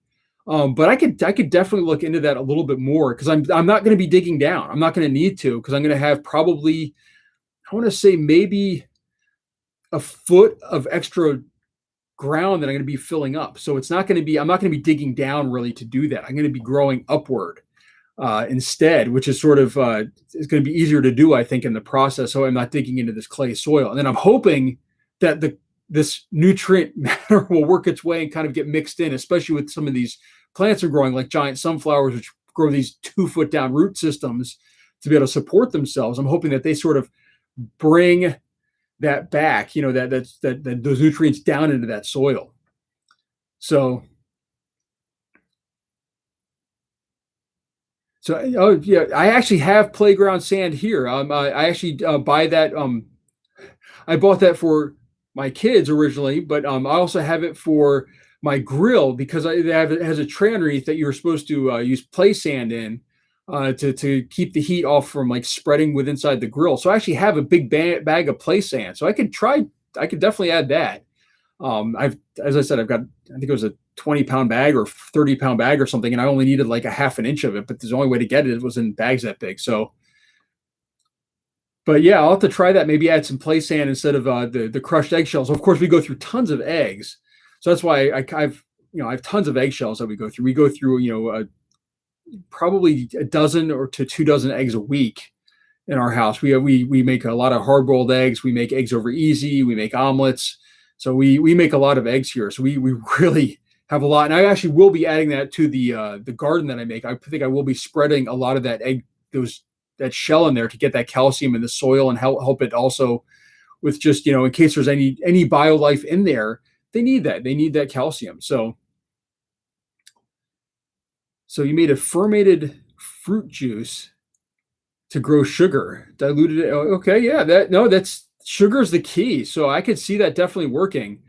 But I could definitely look into that a little bit more, because I'm not going to be digging down. I'm not going to need to, because I'm going to have probably, I want to say maybe a foot of extra ground that I'm going to be filling up. So I'm not going to be digging down really to do that. I'm going to be growing upward instead, which is sort of is going to be easier to do, I think, in the process. So I'm not digging into this clay soil, and then I'm hoping that this nutrient matter will work its way and kind of get mixed in, especially with some of these plants are growing, like giant sunflowers, which grow these 2-foot down root systems to be able to support themselves. I'm hoping that they sort of bring that back, that those nutrients down into that soil. So yeah, I actually have playground sand here. I actually buy that. I bought that for my kids originally, but I also have it for my grill, because it has a tray underneath that you're supposed to use play sand in to keep the heat off from like spreading with inside the grill. So I actually have a big bag of play sand, so I could definitely add that. As I said, I think it was a 20-pound bag or 30-pound bag or something, and I only needed like a half an inch of it, but the only way to get it was in bags that big. So, but yeah, I'll have to try that. Maybe add some play sand instead of the crushed eggshells. Of course, we go through tons of eggs, so that's why I have tons of eggshells that we go through. We go through probably a dozen or to 2 dozen eggs a week in our house. We make a lot of hard-boiled eggs. We make eggs over easy. We make omelets. So we make a lot of eggs here. So we really have a lot. And I actually will be adding that to the garden that I make. I think I will be spreading a lot of that that shell in there to get that calcium in the soil and help it also with just, in case there's any biolife in there, they need that. They need that calcium. So So you made a fermented fruit juice to grow sugar, diluted it. Okay, yeah, that's sugar's the key. So I could see that definitely working.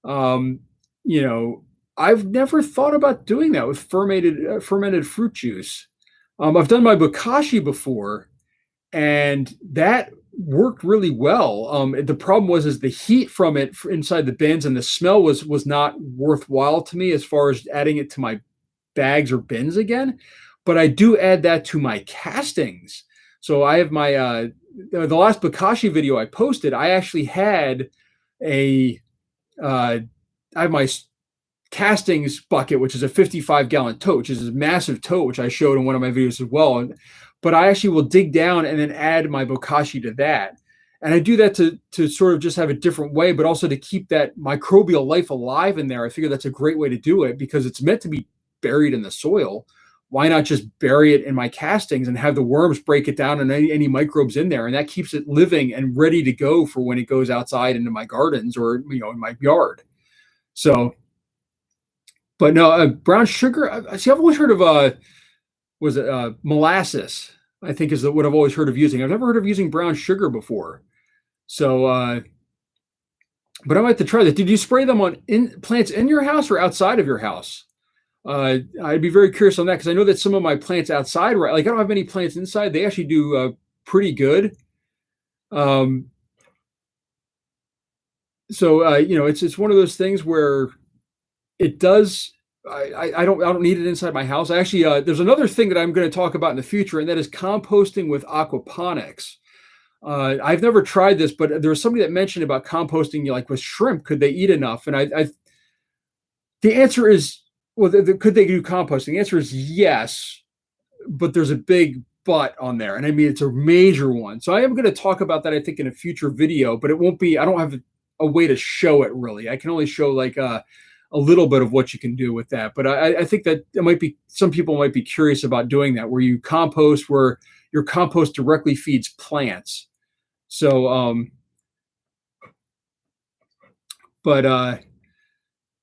Um, you know, I've never thought about doing that with fermented fruit juice. I've done my bokashi before, and that worked really well. The problem is the heat from it inside the bins, and the smell was not worthwhile to me as far as adding it to my bags or bins again. But I do add that to my castings. So I have my the last bokashi video I posted. I actually had a I have my castings bucket, which is a 55-gallon tote, which is a massive tote, which I showed in one of my videos as well. But I actually will dig down and then add my bokashi to that. And I do that to sort of just have a different way, but also to keep that microbial life alive in there. I figure that's a great way to do it because it's meant to be buried in the soil. Why not just bury it in my castings and have the worms break it down and any microbes in there? And that keeps it living and ready to go for when it goes outside into my gardens or, in my yard. So, but no, brown sugar. I've always heard of was it molasses? I think is what I've always heard of using. I've never heard of using brown sugar before. So, but I might have to try that. Did you spray them on plants in your house or outside of your house? I'd be very curious on that because I know that some of my plants outside, right? Like I don't have many plants inside. They actually do pretty good. So it's one of those things where it does. I don't need it inside my house. Actually, there's another thing that I'm going to talk about in the future, and that is composting with aquaponics. I've never tried this, but there was somebody that mentioned about composting, like with shrimp. Could they eat enough? And the answer is, well, could they do composting? The answer is yes, but there's a big but on there, and I mean it's a major one. So I am going to talk about that, I think, in a future video, but it won't be. I don't have a way to show it really. I can only show like a little bit of what you can do with that. But I think that it might be some people might be curious about doing that, where you compost, where your compost directly feeds plants. So,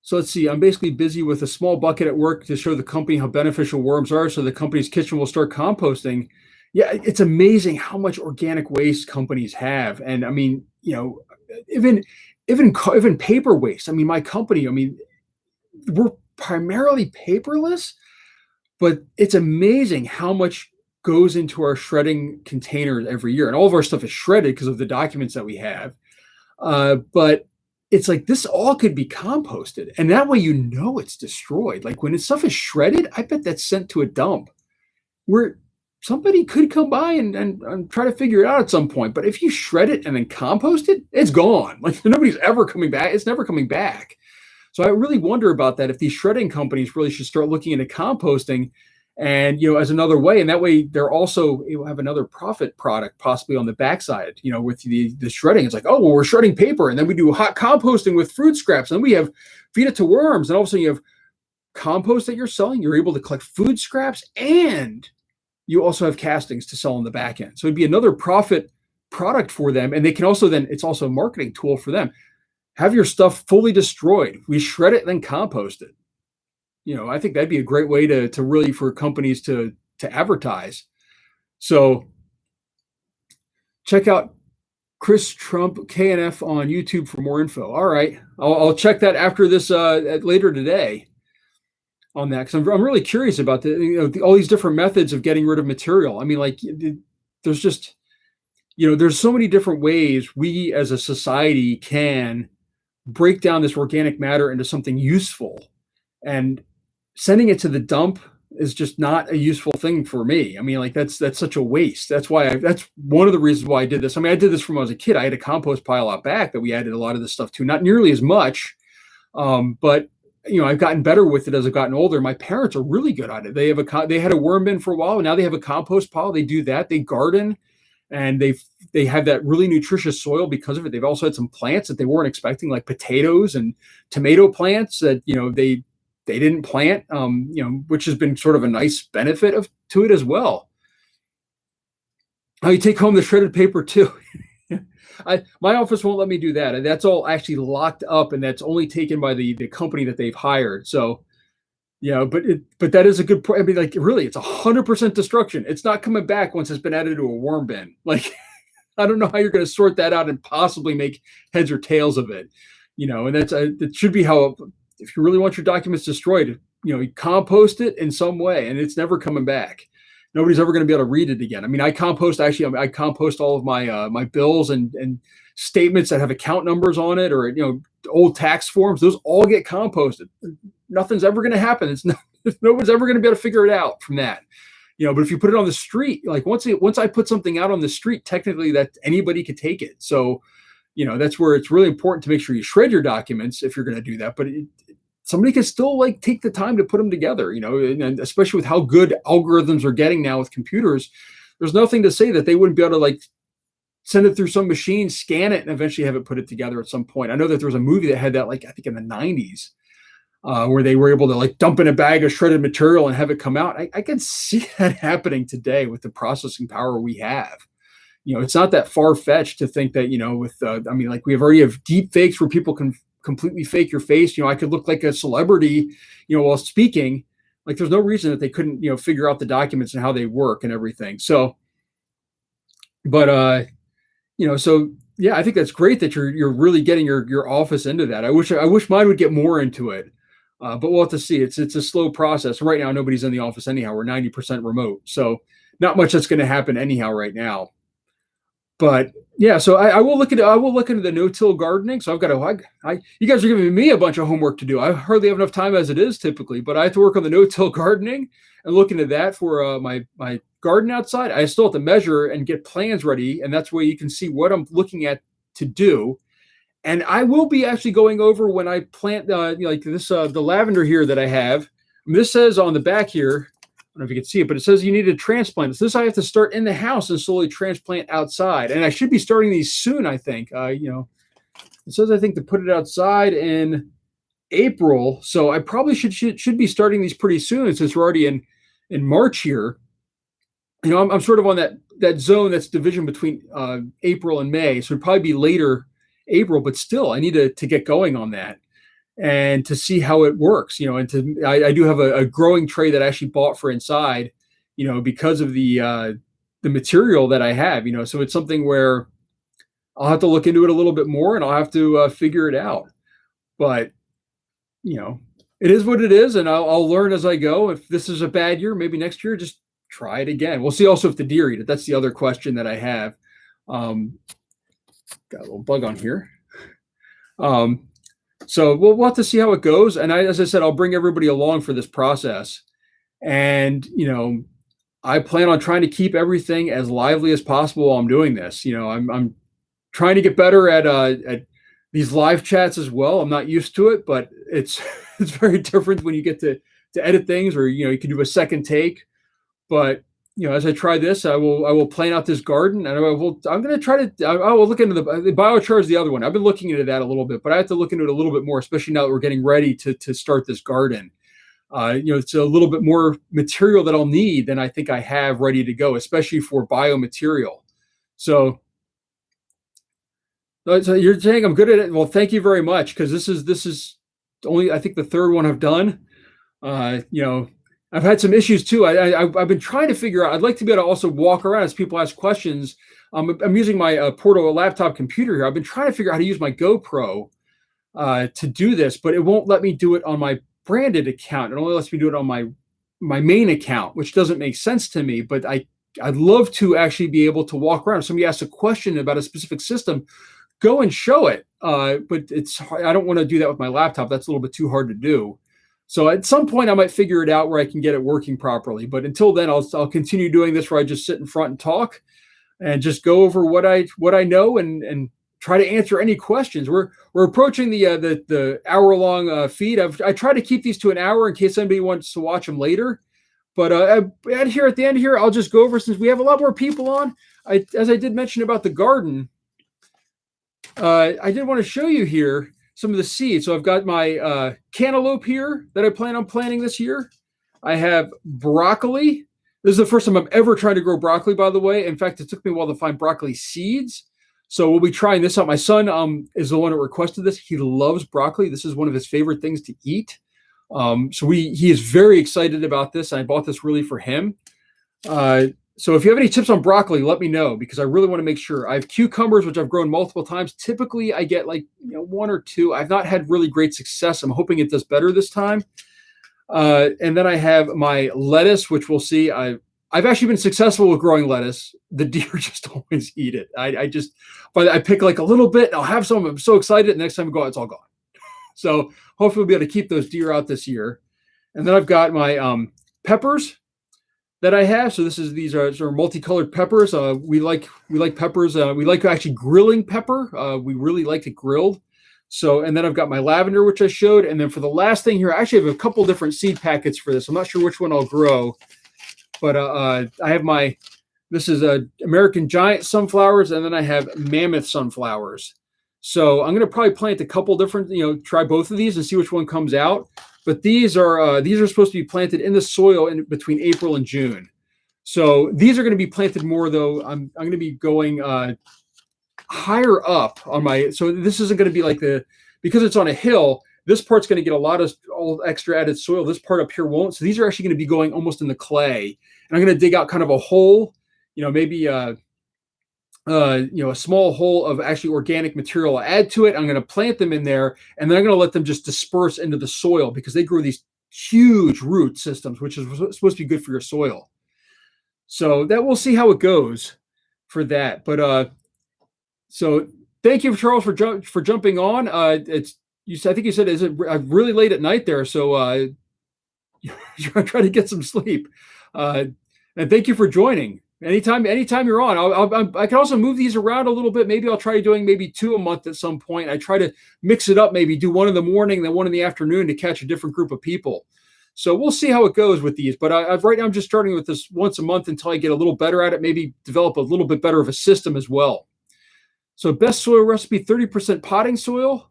so let's see. I'm basically busy with a small bucket at work to show the company how beneficial worms are, so the company's kitchen will start composting. Yeah, it's amazing how much organic waste companies have, and I mean, even paper waste. I mean, my company. I mean, we're primarily paperless, but it's amazing how much goes into our shredding containers every year, and all of our stuff is shredded because of the documents that we have. But it's like this all could be composted, and that way it's destroyed. Like when stuff is shredded, I bet that's sent to a dump where somebody could come by and try to figure it out at some point. But if you shred it and then compost it, it's gone. Like nobody's ever coming back. It's never coming back. So I really wonder about that. If these shredding companies really should start looking into composting, and as another way, and that way they're also have another profit product possibly on the backside. With the shredding, it's like, oh well, we're shredding paper, and then we do hot composting with fruit scraps, and then we have feed it to worms, and all of a sudden you have compost that you're selling. You're able to collect food scraps, and you also have castings to sell on the back end. So it'd be another profit product for them, and they can also it's also a marketing tool for them. Have your stuff fully destroyed. We shred it and then compost it. I think that'd be a great way to really for companies to advertise. So check out Chris Trump KNF on YouTube for more info. All right, I'll check that after this later today on that, because I'm really curious about all these different methods of getting rid of material. I mean, like there's just there's so many different ways we as a society can break down this organic matter into something useful, and sending it to the dump is just not a useful thing for me. I mean, like that's such a waste. That's why that's one of the reasons why I did this. I mean, I did this from when I was a kid. I had a compost pile out back that we added a lot of this stuff to, not nearly as much. But I've gotten better with it as I've gotten older. My parents are really good at it. They had a worm bin for a while, and now they have a compost pile. They do that. They garden, and they have that really nutritious soil because of it. They've also had some plants that they weren't expecting, like potatoes and tomato plants that they didn't plant, which has been sort of a nice benefit to it as well. You take home the shredded paper too. My office won't let me do that. That's all actually locked up, and that's only taken by the company that they've hired. So Yeah, but that is a good point. I mean, like really, it's 100% destruction. It's not coming back once it's been added to a worm bin. Like I don't know how you're going to sort that out and possibly make heads or tails of it. And that should be how, if you really want your documents destroyed, you compost it in some way, and it's never coming back. Nobody's ever going to be able to read it again. I mean, I compost all of my my bills and statements that have account numbers on it, or old tax forms. Those all get composted. Nothing's ever going to happen. Nobody's ever going to be able to figure it out from that. But if you put it on the street, like once I put something out on the street, technically that anybody could take it. So, that's where it's really important to make sure you shred your documents if you're going to do that. But somebody can still like take the time to put them together, and especially with how good algorithms are getting now with computers, there's nothing to say that they wouldn't be able to like send it through some machine, scan it, and eventually have it put it together at some point. I know that there was a movie that had that, like I think in the 90s. Where they were able to like dump in a bag of shredded material and have it come out. I can see that happening today with the processing power we have. It's not that far fetched to think that, I mean, like we already have deep fakes where people can completely fake your face. I could look like a celebrity, while speaking. Like there's no reason that they couldn't, figure out the documents and how they work and everything. So, but, so yeah, I think that's great that you're really getting your office into that. I wish mine would get more into it. But we'll have to see. It's a slow process. Right now, nobody's in the office anyhow. We're 90% remote, so not much that's going to happen anyhow right now. But yeah, so I will look into the no-till gardening. So you guys are giving me a bunch of homework to do. I hardly have enough time as it is typically, but I have to work on the no-till gardening and look into that for my garden outside. I still have to measure and get plans ready, and that's where you can see what I'm looking at to do. And I will be actually going over when I plant like this, the lavender here that I have. I mean, this says on the back here, I don't know if you can see it, but it says you need to transplant. So this I have to start in the house and slowly transplant outside. And I should be starting these soon, I think. It says, I think, to put it outside in April. So I probably should be starting these pretty soon since we're already in March here. I'm sort of on that zone that's division between April and May. So it'd probably be later April, but still I need to get going on that and to see how it works, and I do have a growing tray that I actually bought for inside, because of the material that I have, so it's something where I'll have to look into it a little bit more and I'll have to figure it out. But, it is what it is. And I'll learn as I go. If this is a bad year, maybe next year, just try it again. We'll see also if the deer eat it. That's the other question that I have. Got a little bug on here. So we'll have to see how it goes. And as I said, I'll bring everybody along for this process. And, I plan on trying to keep everything as lively as possible while I'm doing this. I'm trying to get better at these live chats as well. I'm not used to it, but it's very different when you get to edit things, or, you can do a second take. But as I try this, I will plan out this garden, and I'm going to try to. I will look into the biochar is the other one. I've been looking into that a little bit, but I have to look into it a little bit more, especially now that we're getting ready to start this garden. It's a little bit more material that I'll need than I think I have ready to go, especially for biomaterial. So you're saying I'm good at it. Well, thank you very much, because this is only, I think, the third one I've done. I've had some issues too. I've been trying to figure out. I'd like to be able to also walk around as people ask questions. I'm using my portable laptop computer here. I've been trying to figure out how to use my GoPro to do this, but it won't let me do it on my branded account. It only lets me do it on my main account, which doesn't make sense to me. But I'd love to actually be able to walk around. If somebody asks a question about a specific system, go and show it. But I don't want to do that with my laptop. That's a little bit too hard to do. So at some point I might figure it out where I can get it working properly. But until then, I'll continue doing this where I just sit in front and talk and just go over what I know and try to answer any questions. We're approaching the hour-long feed. I try to keep these to an hour in case anybody wants to watch them later. But at the end here, I'll just go over, since we have a lot more people on. As I did mention about the garden, I did want to show you here some of the seeds. So I've got my cantaloupe here that I plan on planting this year. I have broccoli. This is the first time I'm ever trying to grow broccoli, by the way. In fact, it took me a while to find broccoli seeds. So we'll be trying this out. My son is the one that requested this. He loves broccoli. This is one of his favorite things to eat. So he is very excited about this. I bought this really for him. So if you have any tips on broccoli, let me know, because I really want to make sure. I have cucumbers, which I've grown multiple times. Typically, I get like one or two. I've not had really great success. I'm hoping it does better this time. And then I have my lettuce, which we'll see. I've actually been successful with growing lettuce. The deer just always eat it. But I pick like a little bit. I'll have some. I'm so excited. Next time I go out, it's all gone. So hopefully we'll be able to keep those deer out this year. And then I've got my peppers that I have. So these are sort of multicolored peppers. We like peppers. We like actually grilling pepper. We really like it grilled. So, and then I've got my lavender, which I showed. And then for the last thing here, I actually have a couple different seed packets for this. I'm not sure which one I'll grow, but I have this is American Giant sunflowers, and then I have Mammoth sunflowers. So I'm going to probably plant a couple different, try both of these and see which one comes out. But these are supposed to be planted in the soil in between April and June. So these are going to be planted more, though. I'm going to be going higher up on so this isn't going to be because it's on a hill, this part's going to get a lot of all extra added soil. This part up here won't. So these are actually going to be going almost in the clay. And I'm going to dig out kind of a hole, maybe a small hole of actually organic material. I'll add to it. I'm going to plant them in there, and then I'm going to let them just disperse into the soil, because they grow these huge root systems, which is supposed to be good for your soil. So that we'll see how it goes for that. But so thank you, Charles, for jumping on. I think you said is it really late at night there, so you're trying to get some sleep. And thank you for joining. Anytime you're on, I can also move these around a little bit. Maybe I'll try doing maybe 2 a month at some point. I try to mix it up, maybe do one in the morning, then one in the afternoon to catch a different group of people. So we'll see how it goes with these. But right now I'm just starting with this once a month until I get a little better at it, maybe develop a little bit better of a system as well. So best soil recipe, 30% potting soil,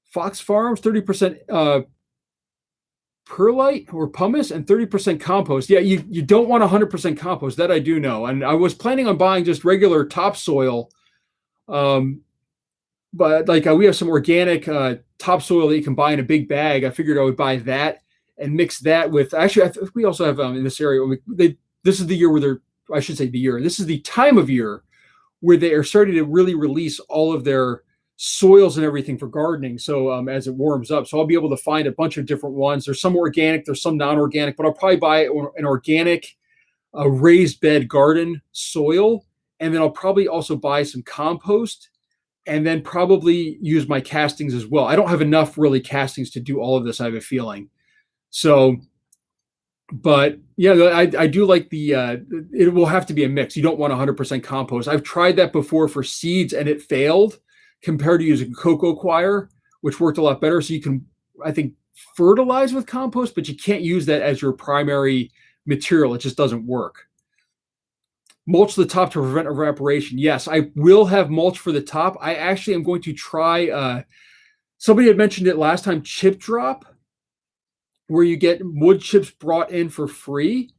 Fox Farms, 30% perlite or pumice, and 30% compost. Yeah, you don't want 100% compost. That I do know. And I was planning on buying just regular topsoil. But we have some organic topsoil that you can buy in a big bag. I figured I would buy that and mix that with, actually, I think we also have in this area, this is the year where this is the time of year where they are starting to really release all of their soils and everything for gardening. So as it warms up, so I'll be able to find a bunch of different ones. There's some organic, there's some non-organic, but I'll probably buy an organic raised bed garden soil. And then I'll probably also buy some compost, and then probably use my castings as well. I don't have enough really castings to do all of this, I have a feeling. So, but yeah, I do like it will have to be a mix. You don't want 100% compost. I've tried that before for seeds and it failed compared to using cocoa coir, which worked a lot better. So you can, I think, fertilize with compost, but you can't use that as your primary material. It just doesn't work. Mulch the top to prevent evaporation. Yes, I will have mulch for the top. I actually am going to try, somebody had mentioned it last time, chip drop, where you get wood chips brought in for free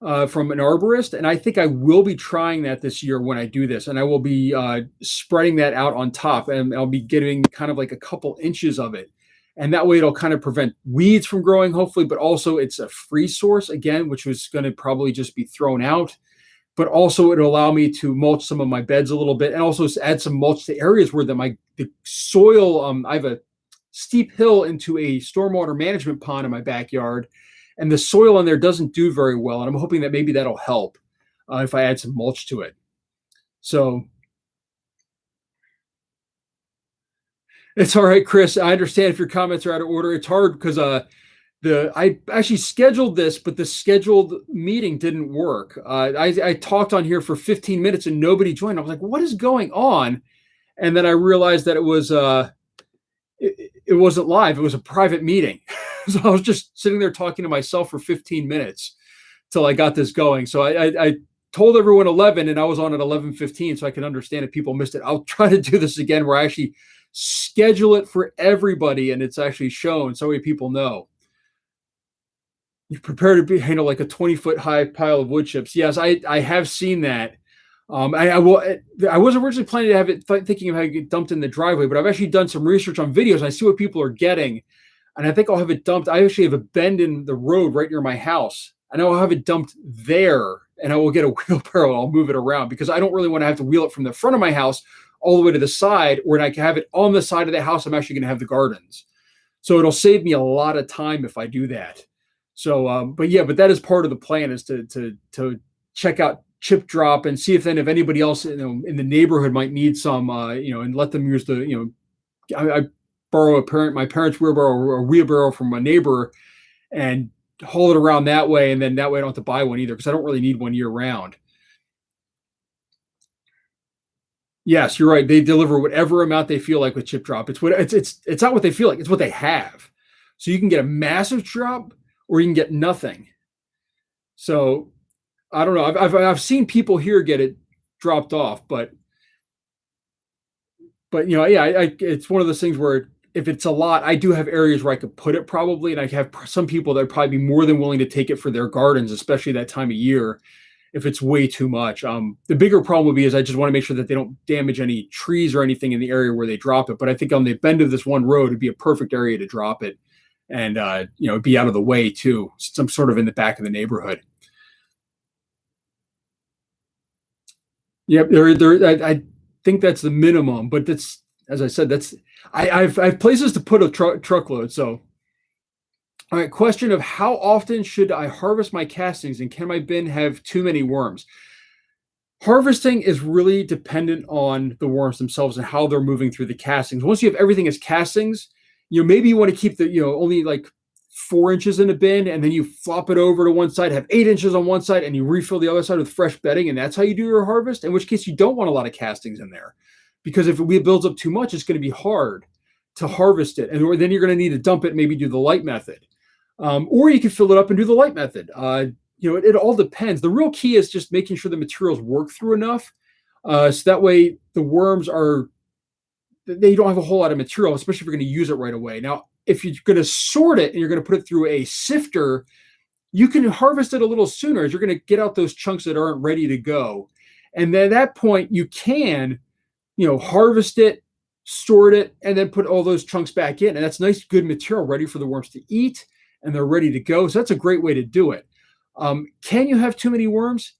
from an arborist. And I think I will be trying that this year when I do this. And I will be spreading that out on top, and I'll be getting kind of like a couple inches of it. And that way it'll kind of prevent weeds from growing, hopefully, but also it's a free source again, which was going to probably just be thrown out. But also it'll allow me to mulch some of my beds a little bit, and also add some mulch to areas where the soil, I have a steep hill into a stormwater management pond in my backyard, and the soil on there doesn't do very well. And I'm hoping that maybe that'll help if I add some mulch to it. So it's all right, Chris. I understand if your comments are out of order. It's hard because I actually scheduled this, but the scheduled meeting didn't work. I talked on here for 15 minutes and nobody joined. I was like, what is going on? And then I realized that it was it wasn't live. It was a private meeting. So I was just sitting there talking to myself for 15 minutes till I got this going. So I told everyone 11 and I was on at 11:15, so I can understand if people missed it. I'll try to do this again where I actually schedule it for everybody and it's actually shown so many people know. You prepare to be, like a 20-foot high pile of wood chips. Yes, I have seen that. I was originally planning to have it, thinking of how you get dumped in the driveway, but I've actually done some research on videos. And I see what people are getting. and I think I'll have it dumped. I actually have a bend in the road right near my house, and I'll have it dumped there, and I will get a wheelbarrow and I'll move it around because I don't really want to have to wheel it from the front of my house all the way to the side, where I can have it on the side of the house. I'm actually going to have the gardens. So it'll save me a lot of time if I do that. So, but that is part of the plan, is to check out chip drop and see if anybody else in the neighborhood might need some, and let them use the, I borrow my parents' wheelbarrow or a wheelbarrow from a neighbor and haul it around that way. And then that way I don't have to buy one either, because I don't really need one year round. Yes, you're right. They deliver whatever amount they feel like with chip drop. It's not what they feel like. It's what they have. So you can get a massive drop or you can get nothing. So I don't know. I've seen people here get it dropped off, but it's one of those things where if it's a lot, I do have areas where I could put it probably, and I have some people that would probably be more than willing to take it for their gardens, especially that time of year, if it's way too much. The bigger problem would be is I just want to make sure that they don't damage any trees or anything in the area where they drop it. But I think on the bend of this one road, it'd be a perfect area to drop it, and be out of the way too, some sort of in the back of the neighborhood. Yep, I think that's the minimum, but that's, as I said, I have places to put a truckload. So, all right, question of how often should I harvest my castings, and can my bin have too many worms? Harvesting is really dependent on the worms themselves and how they're moving through the castings. Once you have everything as castings, maybe you want to keep the, only like 4 inches in a bin, and then you flop it over to one side, have 8 inches on one side, and you refill the other side with fresh bedding, and that's how you do your harvest. In which case, you don't want a lot of castings in there, because if it builds up too much, it's going to be hard to harvest it, and then you're going to need to dump it, maybe do the light method, or you can fill it up and do the light method. It all depends. The real key is just making sure the materials work through enough, so that way the worms they don't have a whole lot of material, especially if you're going to use it right away. Now, if you're going to sort it and you're going to put it through a sifter, you can harvest it a little sooner, as you're going to get out those chunks that aren't ready to go. And then at that point, you can, harvest it, sort it, and then put all those chunks back in. And that's nice, good material ready for the worms to eat, and they're ready to go. So that's a great way to do it. Can you have too many worms?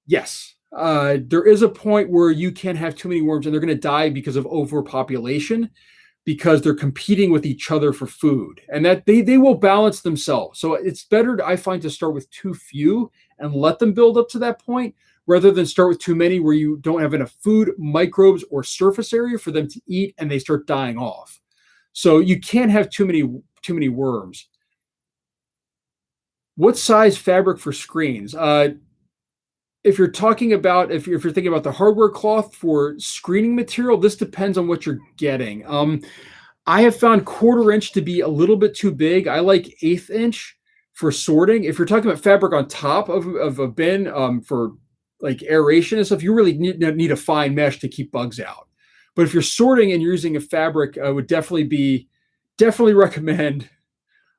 Yes. There is a point where you can have too many worms, and they're going to die because of overpopulation, because they're competing with each other for food, and that they will balance themselves. So it's better, I find, to start with too few and let them build up to that point, rather than start with too many where you don't have enough food, microbes, or surface area for them to eat, and they start dying off. So you can't have too many worms. What size fabric for screens? If you're thinking about the hardware cloth for screening material, this depends on what you're getting. I have found 1/4 inch to be a little bit too big. I like 1/8 inch for sorting. If you're talking about fabric on top of a bin, for like aeration and stuff, you really need a fine mesh to keep bugs out. But if you're sorting and you're using a fabric, I would definitely recommend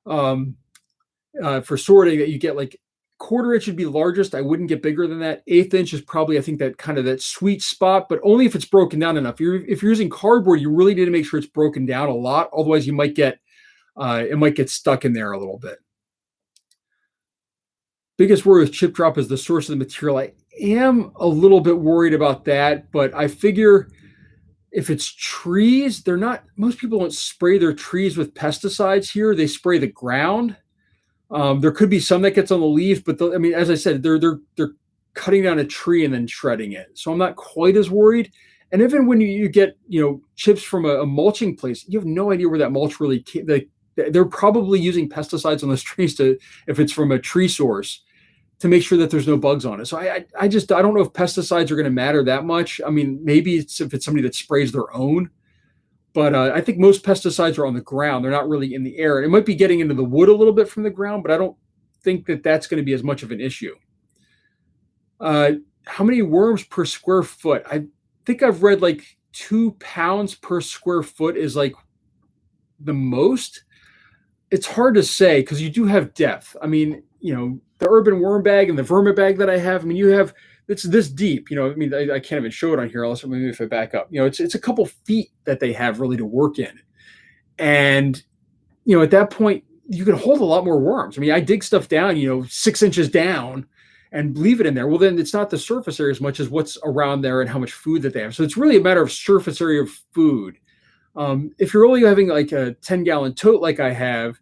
for sorting that you get like 1/4 inch would be largest. I wouldn't get bigger than that. 1/8 inch is probably, I think, that kind of that sweet spot, but only if it's broken down enough. If you're using cardboard, you really need to make sure it's broken down a lot. Otherwise, you might get it might get stuck in there a little bit. Biggest worry with chip drop is the source of the material. I am a little bit worried about that, but I figure if it's trees, most people don't spray their trees with pesticides here. They spray the ground. There could be some that gets on the leaves, but as I said, they're cutting down a tree and then shredding it. So I'm not quite as worried. And even when you get chips from a mulching place, you have no idea where that mulch really came. They're probably using pesticides on those trees if it's from a tree source, to make sure that there's no bugs on it. So I don't know if pesticides are going to matter that much. Maybe if it's somebody that sprays their own. But I think most pesticides are on the ground. They're not really in the air. And it might be getting into the wood a little bit from the ground, but I don't think that that's going to be as much of an issue. How many worms per square foot? I think I've read like 2 pounds per square foot is like the most. It's hard to say because you do have depth. The urban worm bag and the vermi bag that I have, it's this deep, I can't even show it on here unless maybe if I back up, it's a couple feet that they have really to work in. And at that point, you can hold a lot more worms. I mean, I dig stuff down, 6 inches down and leave it in there. Well, then it's not the surface area as much as what's around there and how much food that they have. So it's really a matter of surface area of food. If you're only having like a 10-gallon tote like I have,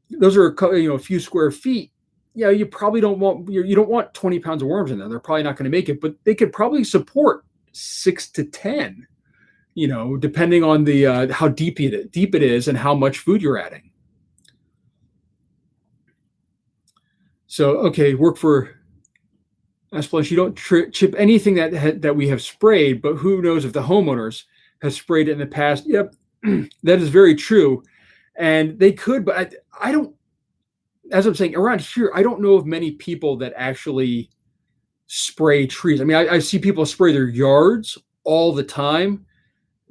those are a few square feet. Yeah, you probably don't want 20 pounds of worms in there. They're probably not going to make it, but they could probably support 6 to 10. Depending on the how deep it is and how much food you're adding. So, okay, work for Splash. You don't chip anything that we have sprayed, but who knows if the homeowners have sprayed it in the past? Yep, that is very true, and they could, but I don't. As I'm saying, around here, I don't know of many people that actually spray trees. I mean, I see people spray their yards all the time.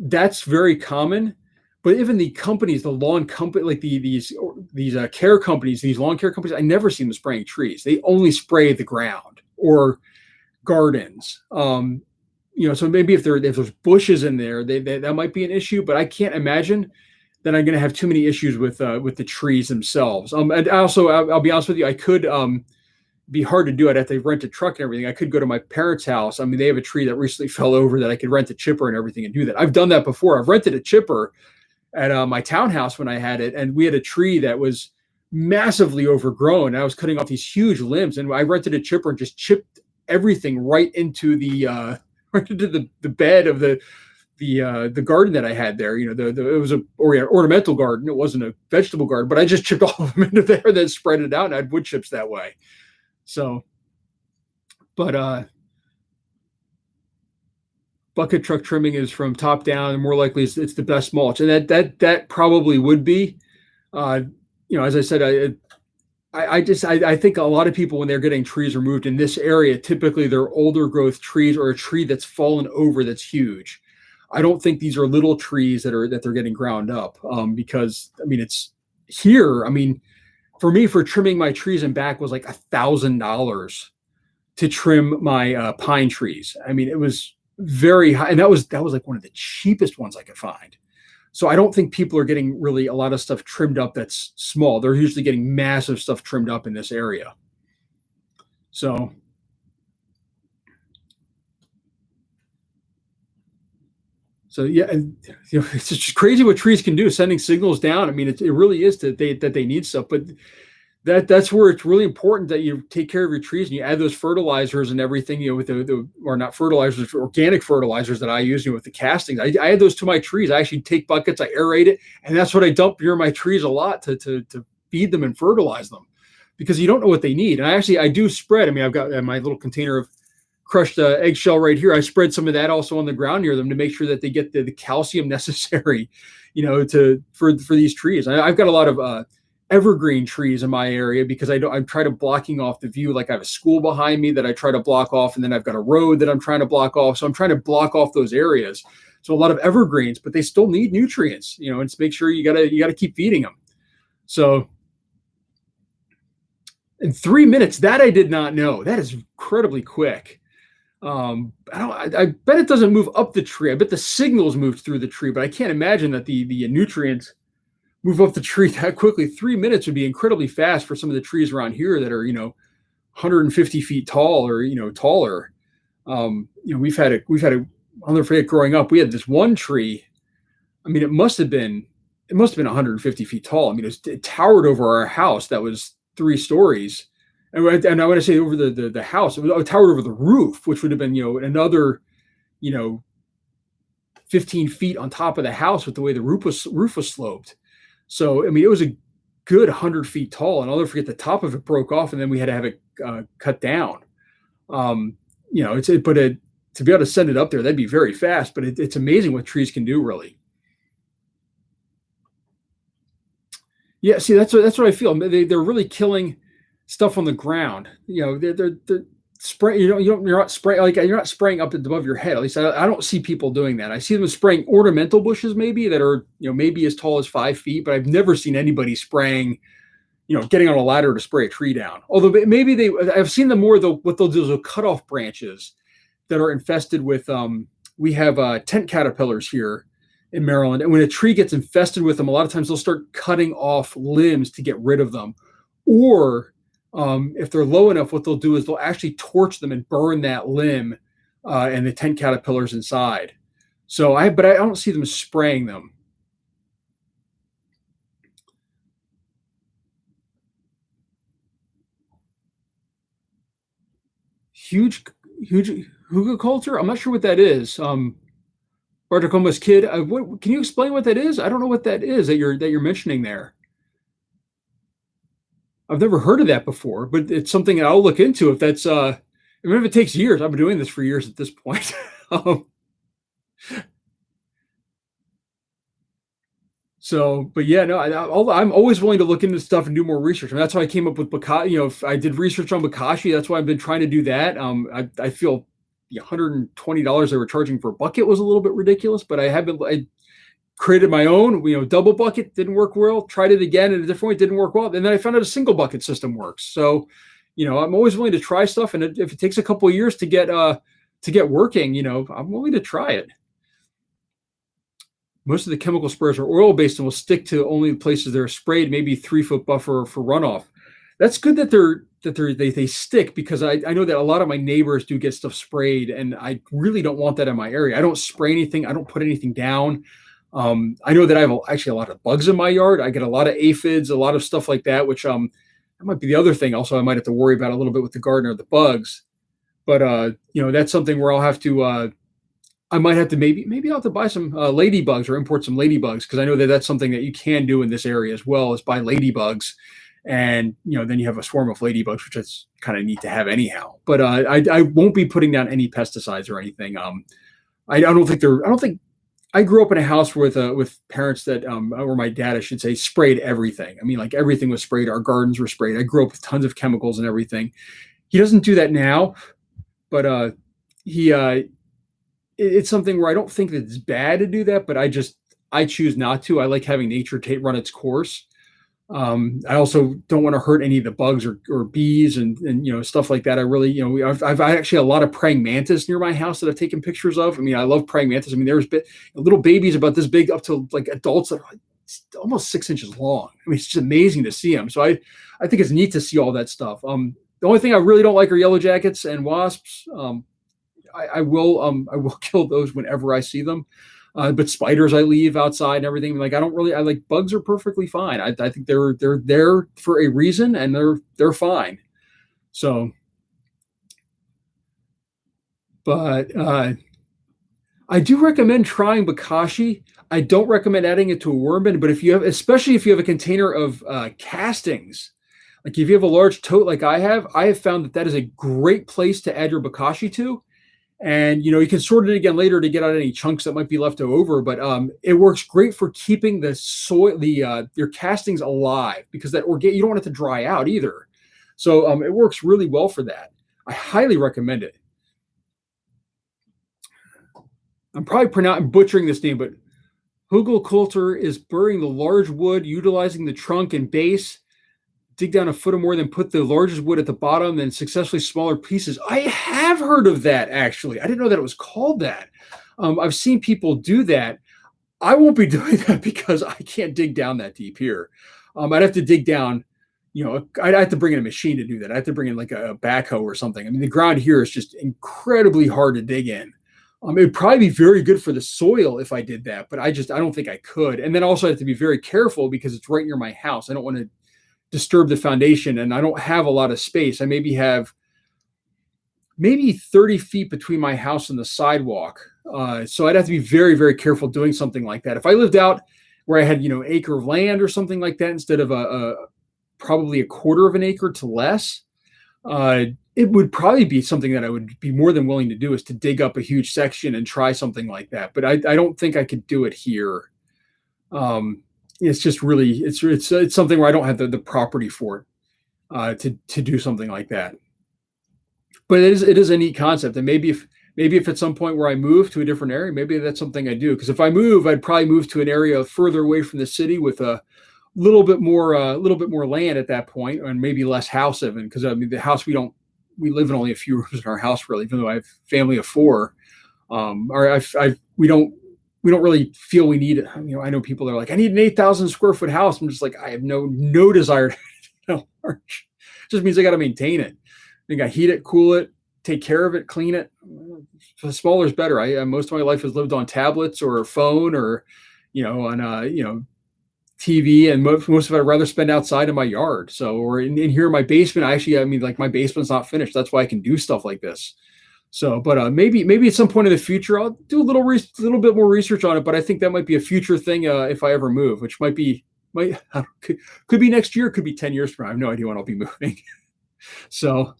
That's very common, but even the companies, the lawn company, like these care companies, these lawn care companies, I never see them spraying trees. They only spray the ground or gardens. So maybe if there's bushes in there, that might be an issue. But I can't imagine that I'm going to have too many issues with the trees themselves. And also, I'll be honest with you, I could. Be hard to do. I'd have to rent a truck and everything. I could go to my parents' house. I mean, they have a tree that recently fell over that I could rent a chipper and everything and do that. I've done that before. I've rented a chipper at my townhouse when I had it, and we had a tree that was massively overgrown. I was cutting off these huge limbs, and I rented a chipper and just chipped everything right into the bed of the garden that I had there. It was a ornamental garden. It wasn't a vegetable garden, but I just chipped all of them into there and then spread it out, and I had wood chips that way. So, but bucket truck trimming is from top down, and more likely it's the best mulch, and that probably would be, as I said, I think a lot of people when they're getting trees removed in this area, typically they're older growth trees or a tree that's fallen over that's huge. I don't think these are little trees that they're getting ground up, because I mean it's here. I mean. For me, for trimming my trees and back was like $1,000 to trim my pine trees. I mean, it was very high, and that was like one of the cheapest ones I could find. So I don't think people are getting really a lot of stuff trimmed up that's small. They're usually getting massive stuff trimmed up in this area. So yeah, and, it's just crazy what trees can do, sending signals down. I mean, it really is that they need stuff, but that's where it's really important that you take care of your trees and you add those fertilizers and everything, with or not fertilizers, organic fertilizers that I use, with the castings. I add those to my trees. I actually take buckets, I aerate it, and that's what I dump near my trees a lot to feed them and fertilize them, because you don't know what they need. And I do spread. I mean, I've got my little container of crushed eggshell right here. I spread some of that also on the ground near them to make sure that they get the calcium necessary, for these trees. I've got a lot of evergreen trees in my area because I'm trying to blocking off the view. Like I have a school behind me that I try to block off, and then I've got a road that I'm trying to block off. So I'm trying to block off those areas. So a lot of evergreens, but they still need nutrients, and to make sure you gotta keep feeding them. So in 3 minutes, that I did not know. That is incredibly quick. I bet it doesn't move up the tree. I bet the signals moved through the tree, but I can't imagine that the nutrients move up the tree that quickly. 3 minutes would be incredibly fast for some of the trees around here that are, 150 feet tall or, taller. We've had a, I'll never forget growing up, we had this one tree. I mean, it must have been 150 feet tall. I mean, it towered over our house. That was 3 stories. And I want to say over the house, it towered over the roof, which would have been, another, 15 feet on top of the house with the way the roof was sloped. So, I mean, it was a good 100 feet tall, and I'll never forget the top of it broke off, and then we had to have it cut down. To be able to send it up there, that'd be very fast, but it's amazing what trees can do, really. Yeah, see, that's what I feel. They're really killing stuff on the ground. They're spraying. You're not spraying, like you're not spraying up above your head. At least I don't see people doing that. I see them spraying ornamental bushes, maybe that are maybe as tall as 5 feet, but I've never seen anybody spraying, getting on a ladder to spray a tree down. Although maybe I've seen them more. What they'll do is they'll cut off branches that are infested with. We have tent caterpillars here in Maryland. And when a tree gets infested with them, a lot of times they'll start cutting off limbs to get rid of them. Or if they're low enough, what they'll do is they'll actually torch them and burn that limb and the tent caterpillars inside. But I don't see them spraying them. Huge hugelkultur. I'm not sure what that is. Bartacoma's kid. Can you explain what that is? I don't know what that is that you're mentioning there. I've never heard of that before, but it's something that I'll look into if that's. Even if it takes years. I've been doing this for years at this point. But yeah, no, I'm always willing to look into stuff and do more research. I mean, that's how I came up with Bokashi. If I did research on Bokashi, that's why I've been trying to do that. I feel the $120 they were charging for a bucket was a little bit ridiculous, but I created my own, double bucket, didn't work well, tried it again in a different way, didn't work well. And then I found out a single bucket system works. So, I'm always willing to try stuff. And if it takes a couple of years to get working, I'm willing to try it. Most of the chemical sprayers are oil-based and will stick to only the places that are sprayed, maybe 3-foot buffer for runoff. That's good that they stick, because I know that a lot of my neighbors do get stuff sprayed, and I really don't want that in my area. I don't spray anything. I don't put anything down. I know that I have actually a lot of bugs in my yard. I get a lot of aphids, a lot of stuff like that, which that might be the other thing also I might have to worry about a little bit with the garden, or the bugs. But that's something where I'll have to I might have to maybe I'll have to buy some ladybugs, or import some ladybugs, because I know that that's something that you can do in this area as well, is buy ladybugs. And then you have a swarm of ladybugs, which is kind of neat to have anyhow. But I won't be putting down any pesticides or anything. I don't think I grew up in a house with parents that or my dad, I should say, sprayed everything. I mean, like, everything was sprayed. Our gardens were sprayed. I grew up with tons of chemicals and everything. He doesn't do that now, but it's something where I don't think that it's bad to do that, but I choose not to. I like having nature run its course. I also don't want to hurt any of the bugs or bees and stuff like that. I really, I've actually a lot of praying mantis near my house that I've taken pictures of. I mean, I love praying mantis. I mean, there's little babies about this big up to like adults that are almost 6 inches long. I mean, it's just amazing to see them. So I think it's neat to see all that stuff. The only thing I really don't like are yellow jackets and wasps. I will kill those whenever I see them. But spiders I leave outside and everything. Like, I like bugs are perfectly fine. I think they're there for a reason, and they're fine. So, but I do recommend trying Bokashi. I don't recommend adding it to a worm bin, but especially if you have a container of castings, like if you have a large tote like I have found that is a great place to add your Bokashi to. And you can sort it again later to get out any chunks that might be left over, but it works great for keeping the soil, your castings alive, because you don't want it to dry out either. So it works really well for that. I highly recommend it. I'm probably butchering this name, but hugelkultur is burying the large wood, utilizing the trunk and base. Dig down a foot or more, then put the largest wood at the bottom, then successfully smaller pieces. I have heard of that, actually. I didn't know that it was called that. I've seen people do that. I won't be doing that because I can't dig down that deep here. I'd have to dig down, I'd have to bring in a machine to do that. I have to bring in like a backhoe or something. I mean, the ground here is just incredibly hard to dig in. It would probably be very good for the soil if I did that, but I don't think I could. And then also I have to be very careful because it's right near my house. I don't want to disturb the foundation, and I don't have a lot of space. I have 30 feet between my house and the sidewalk. So I'd have to be very, very careful doing something like that. If I lived out where I had, acre of land or something like that, instead of probably a quarter of an acre to less, it would probably be something that I would be more than willing to do, is to dig up a huge section and try something like that. But I don't think I could do it here. It's just really, it's something where I don't have the property for it to do something like that. But it is a neat concept, and maybe if at some point where I move to a different area, maybe that's something I do. Because if I move, I'd probably move to an area further away from the city with a little bit more land at that point, and maybe less house even. Because I mean, the house we live in only a few rooms in our house, really, even though I have a family of 4. We don't we don't really feel we need it. I know people that are like, I need an 8,000 square foot house. I'm just like, I have no desire to large. It just means I got to maintain it. I got to heat it, cool it, take care of it, clean it. The smaller is better. I most of my life has lived on tablets or a phone or, on TV, and most of it I'd rather spend outside in my yard. So, or in here in my basement, like my basement's not finished. That's why I can do stuff like this. So, but maybe at some point in the future, I'll do a little bit more research on it. But I think that might be a future thing if I ever move, which could be next year, could be 10 years from now. I have no idea when I'll be moving. So,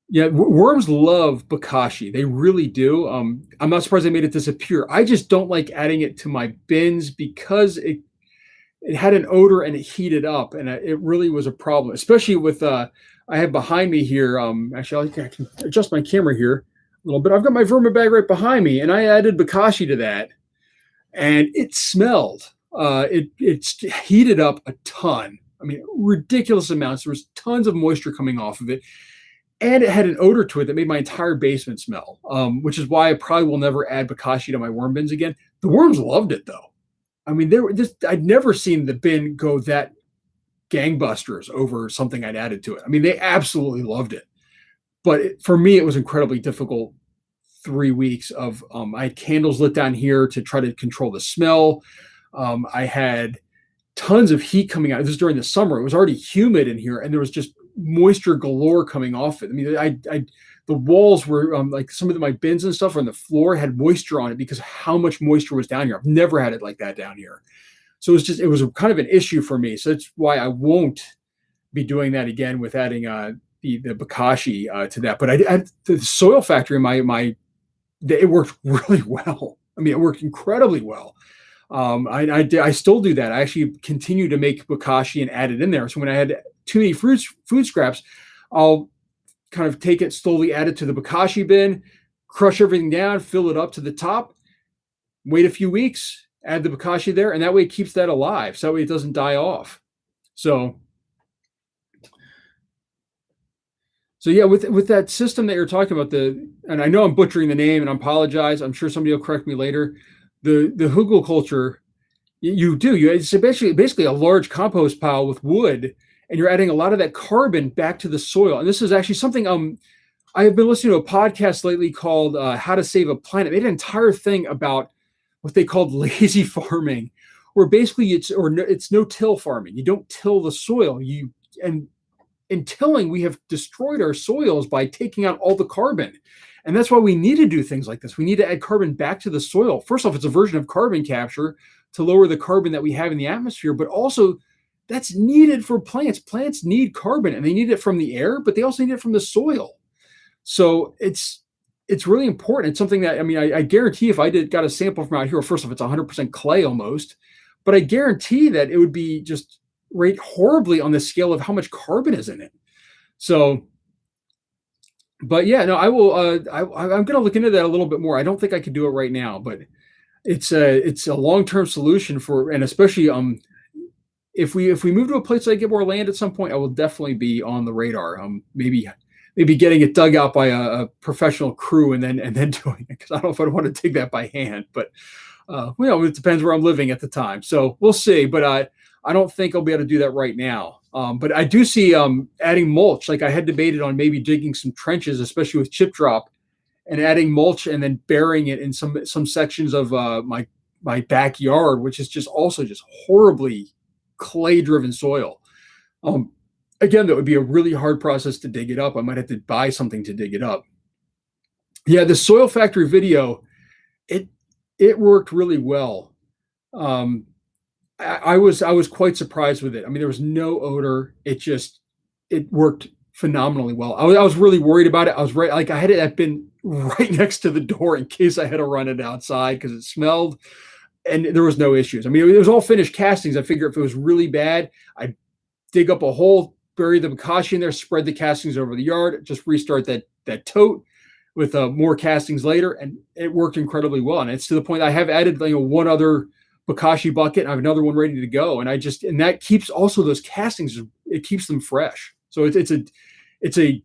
yeah, worms love Bokashi. They really do. I'm not surprised they made it disappear. I just don't like adding it to my bins because it had an odor and it heated up, and it really was a problem, especially with I have behind me here. Actually, I can adjust my camera here a little bit. I've got my vermin bag right behind me, and I added Bokashi to that, and it smelled. It's heated up a ton. I mean, ridiculous amounts. There was tons of moisture coming off of it, and it had an odor to it that made my entire basement smell. Which is why I probably will never add Bokashi to my worm bins again. The worms loved it though. I mean, I'd never seen the bin go that gangbusters over something I'd added to it. I mean, they absolutely loved it. But for me, it was incredibly difficult 3 weeks of, I had candles lit down here to try to control the smell. I had tons of heat coming out. This is during the summer. It was already humid in here, and there was just moisture galore coming off it. I mean, the walls were like some of my bins and stuff on the floor had moisture on it because of how much moisture was down here. I've never had it like that down here. So it was kind of an issue for me. So that's why I won't be doing that again with adding the Bokashi to that. But the soil factor in it worked really well. I mean, it worked incredibly well. I still do that. I actually continue to make Bokashi and add it in there. So when I had too many food scraps, I'll kind of take it slowly, add it to the Bokashi bin, crush everything down, fill it up to the top, wait a few weeks, add the Bokashi there, and that way it keeps that alive. So that way it doesn't die off. So yeah, with that system that you're talking about, and I know I'm butchering the name, and I apologize. I'm sure somebody will correct me later. The hugelkultur, it's basically a large compost pile with wood, and you're adding a lot of that carbon back to the soil. And this is actually something I have been listening to a podcast lately called How to Save a Planet. They made an entire thing about what they called lazy farming, where basically it's no-till farming. You don't till the soil. And in tilling, we have destroyed our soils by taking out all the carbon. And that's why we need to do things like this. We need to add carbon back to the soil. First off, it's a version of carbon capture to lower the carbon that we have in the atmosphere, but also that's needed for plants. Plants need carbon, and they need it from the air, but they also need it from the soil. So it's really important. It's something that, I mean, I guarantee if I got a sample from out here, first off, it's 100% clay almost, but I guarantee that it would be just rate horribly on the scale of how much carbon is in it. So, but yeah, no, I will. I'm going to look into that a little bit more. I don't think I could do it right now, but it's a long-term solution and especially if we move to a place I get more land at some point, I will definitely be on the radar. Maybe getting it dug out by a professional crew and then doing it, because I don't know if I'd want to dig that by hand. But it depends where I'm living at the time. So we'll see. But I don't think I'll be able to do that right now. But I do see adding mulch. Like I had debated on maybe digging some trenches, especially with chip drop, and adding mulch and then burying it in some sections of my backyard, which is just horribly clay-driven soil. Again, that would be a really hard process to dig it up. I might have to buy something to dig it up. Yeah, the Soil Factory video, it worked really well. I was quite surprised with it. I mean, there was no odor. It worked phenomenally well. I was really worried about it. I was I had it been right next to the door in case I had to run it outside because it smelled, and there was no issues. I mean, it was all finished castings. I figured if it was really bad, I'd dig up a hole, bury the Bokashi in there, spread the castings over the yard, just restart that tote with more castings later, and it worked incredibly well. And it's to the point I have added one other Bokashi bucket, and I have another one ready to go. And that keeps also those castings, it keeps them fresh. So it's a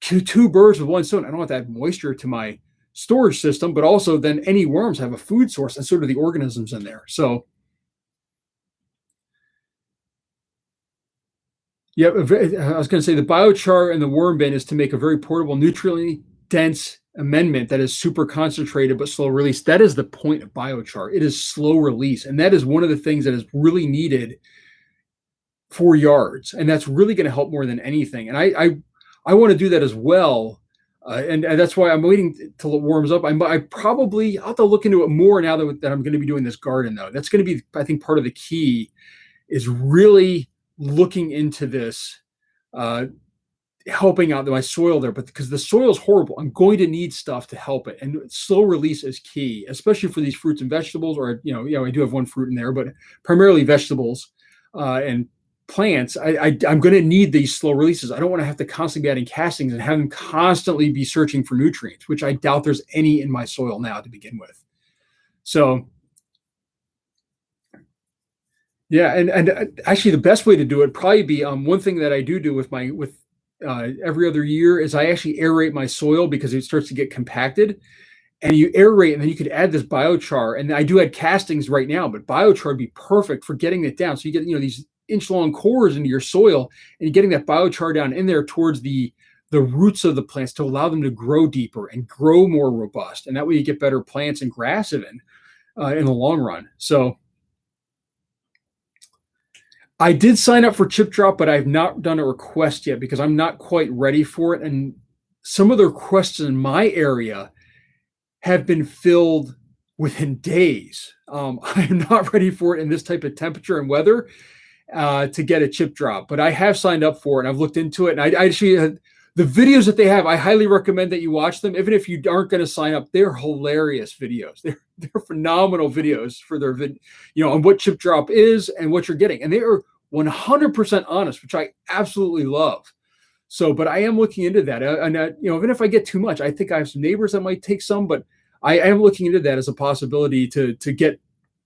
two birds with one stone. I don't want to add moisture to my storage system, but also then any worms have a food source, and so do the organisms in there. So yeah, I was going to say the biochar and the worm bin is to make a very portable, nutrient dense amendment that is super concentrated but slow release. That is the point of biochar. It is slow release, and that is one of the things that is really needed for yards, and that's really going to help more than anything. And I want to do that as well, and that's why I'm waiting till it warms up. I'll have to look into it more now that I'm going to be doing this garden, though. That's going to be, I think, part of the key is really looking into this, helping out my soil there, but because the soil is horrible, I'm going to need stuff to help it. And slow release is key, especially for these fruits and vegetables, or, I do have one fruit in there, but primarily vegetables and plants. I'm going to need these slow releases. I don't want to have to constantly be adding castings and have them constantly be searching for nutrients, which I doubt there's any in my soil now to begin with. So yeah, and actually the best way to do it would probably be one thing that I do with every other year is I actually aerate my soil because it starts to get compacted, and you aerate, and then you could add this biochar. And I do add castings right now, but biochar would be perfect for getting it down. So you get these inch-long cores into your soil, and you're getting that biochar down in there towards the roots of the plants to allow them to grow deeper and grow more robust. And that way you get better plants and grass even in the long run. So I did sign up for Chip Drop, but I've not done a request yet because I'm not quite ready for it. And some of the requests in my area have been filled within days. I'm not ready for it in this type of temperature and weather to get a Chip Drop, but I have signed up for it and I've looked into it. And I actually, the videos that they have, I highly recommend that you watch them. Even if you aren't going to sign up, they're hilarious videos. They're phenomenal videos for their on what Chip Drop is and what you're getting. And they are 100% honest, which I absolutely love. So, but I am looking into that. And even if I get too much, I think I have some neighbors that might take some, but I am looking into that as a possibility to get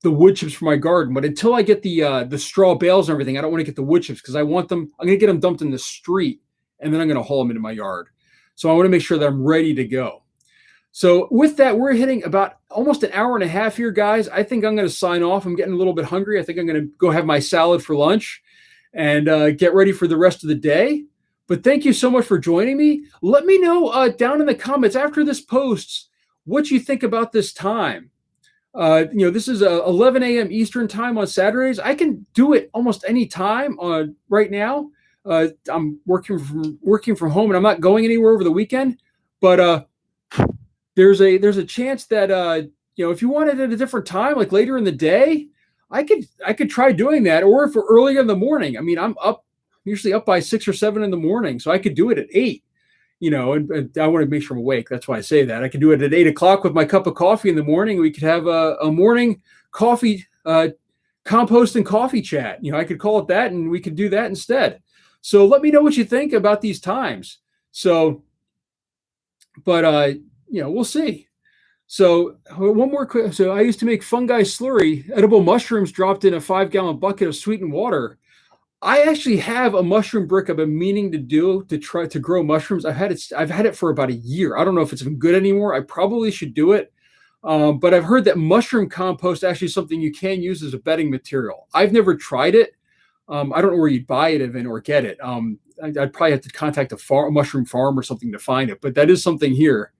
the wood chips for my garden. But until I get the straw bales and everything, I don't want to get the wood chips because I'm going to get them dumped in the street, and then I'm going to haul them into my yard. So I want to make sure that I'm ready to go. So with that, we're hitting about almost an hour and a half here, guys. I think I'm going to sign off. I'm getting a little bit hungry. I think I'm going to go have my salad for lunch and get ready for the rest of the day. But thank you so much for joining me. Let me know down in the comments after this posts what you think about this time. This is 11 a.m. Eastern time on Saturdays. I can do it almost any time right now. I'm working from home, and I'm not going anywhere over the weekend. But there's a chance that if you want it at a different time, like later in the day, I could try doing that, or for earlier in the morning. I mean, I'm usually up by 6 or 7 in the morning, so I could do it at 8. And I want to make sure I'm awake. That's why I say that. I could do it at 8 o'clock with my cup of coffee in the morning. We could have a morning coffee, composting coffee chat. I could call it that, and we could do that instead. So let me know what you think about these times. So, but we'll see. So one more quick. So I used to make fungi slurry, edible mushrooms dropped in a 5-gallon bucket of sweetened water. I actually have a mushroom brick I've been meaning to try to grow mushrooms. I've had it for about a year. I don't know if it's good anymore. I probably should do it. But I've heard that mushroom compost actually is something you can use as a bedding material. I've never tried it. I don't know where you'd buy it even or get it. I'd probably have to contact a mushroom farm or something to find it, but that is something here.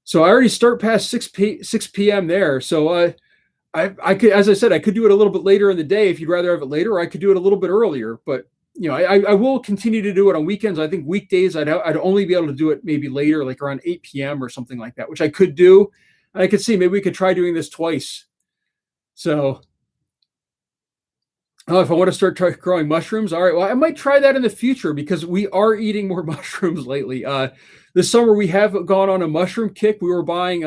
So I already start past 6 p.m. there. So I could, as I said, I could do it a little bit later in the day if you'd rather have it later, or I could do it a little bit earlier. But I will continue to do it on weekends. I think weekdays I'd only be able to do it maybe later, like around 8 p.m. or something like that, which I could do. And I could see maybe we could try doing this twice. So if I want to start growing mushrooms, all right. Well, I might try that in the future because we are eating more mushrooms lately. This summer we have gone on a mushroom kick. We were buying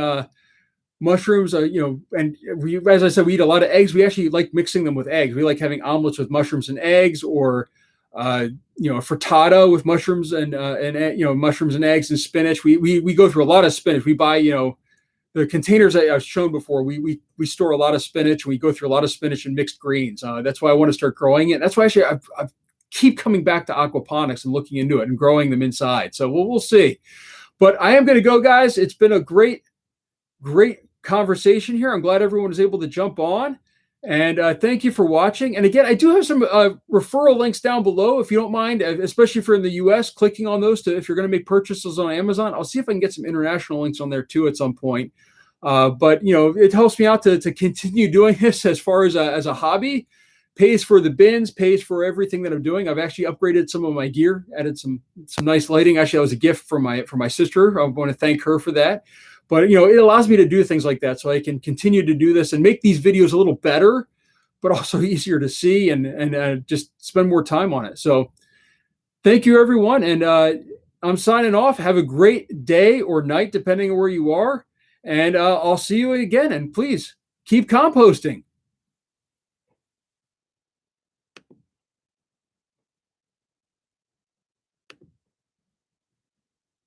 mushrooms, and we, as I said, we eat a lot of eggs. We actually like mixing them with eggs. We like having omelets with mushrooms and eggs, or a frittata with mushrooms and mushrooms and eggs and spinach. We go through a lot of spinach. We buy the containers that I've shown before. We store a lot of spinach. And we go through a lot of spinach and mixed greens. That's why I want to start growing it. That's why actually I keep coming back to aquaponics and looking into it and growing them inside. So we'll see. But I am going to go, guys. It's been a great great conversation here. I'm glad everyone was able to jump on. And thank you for watching. And again, I do have some referral links down below if you don't mind, especially if you're in the US, clicking on those to if you're going to make purchases on Amazon. I'll see if I can get some international links on there too at some point. But it helps me out to continue doing this as far as a hobby. Pays for the bins, pays for everything that I'm doing. I've actually upgraded some of my gear, added some nice lighting. Actually, that was a gift from my sister. I want to thank her for that. But it allows me to do things like that, so I can continue to do this and make these videos a little better, but also easier to see and just spend more time on it. So thank you, everyone, and I'm signing off. Have a great day or night, depending on where you are, and I'll see you again. And please keep composting.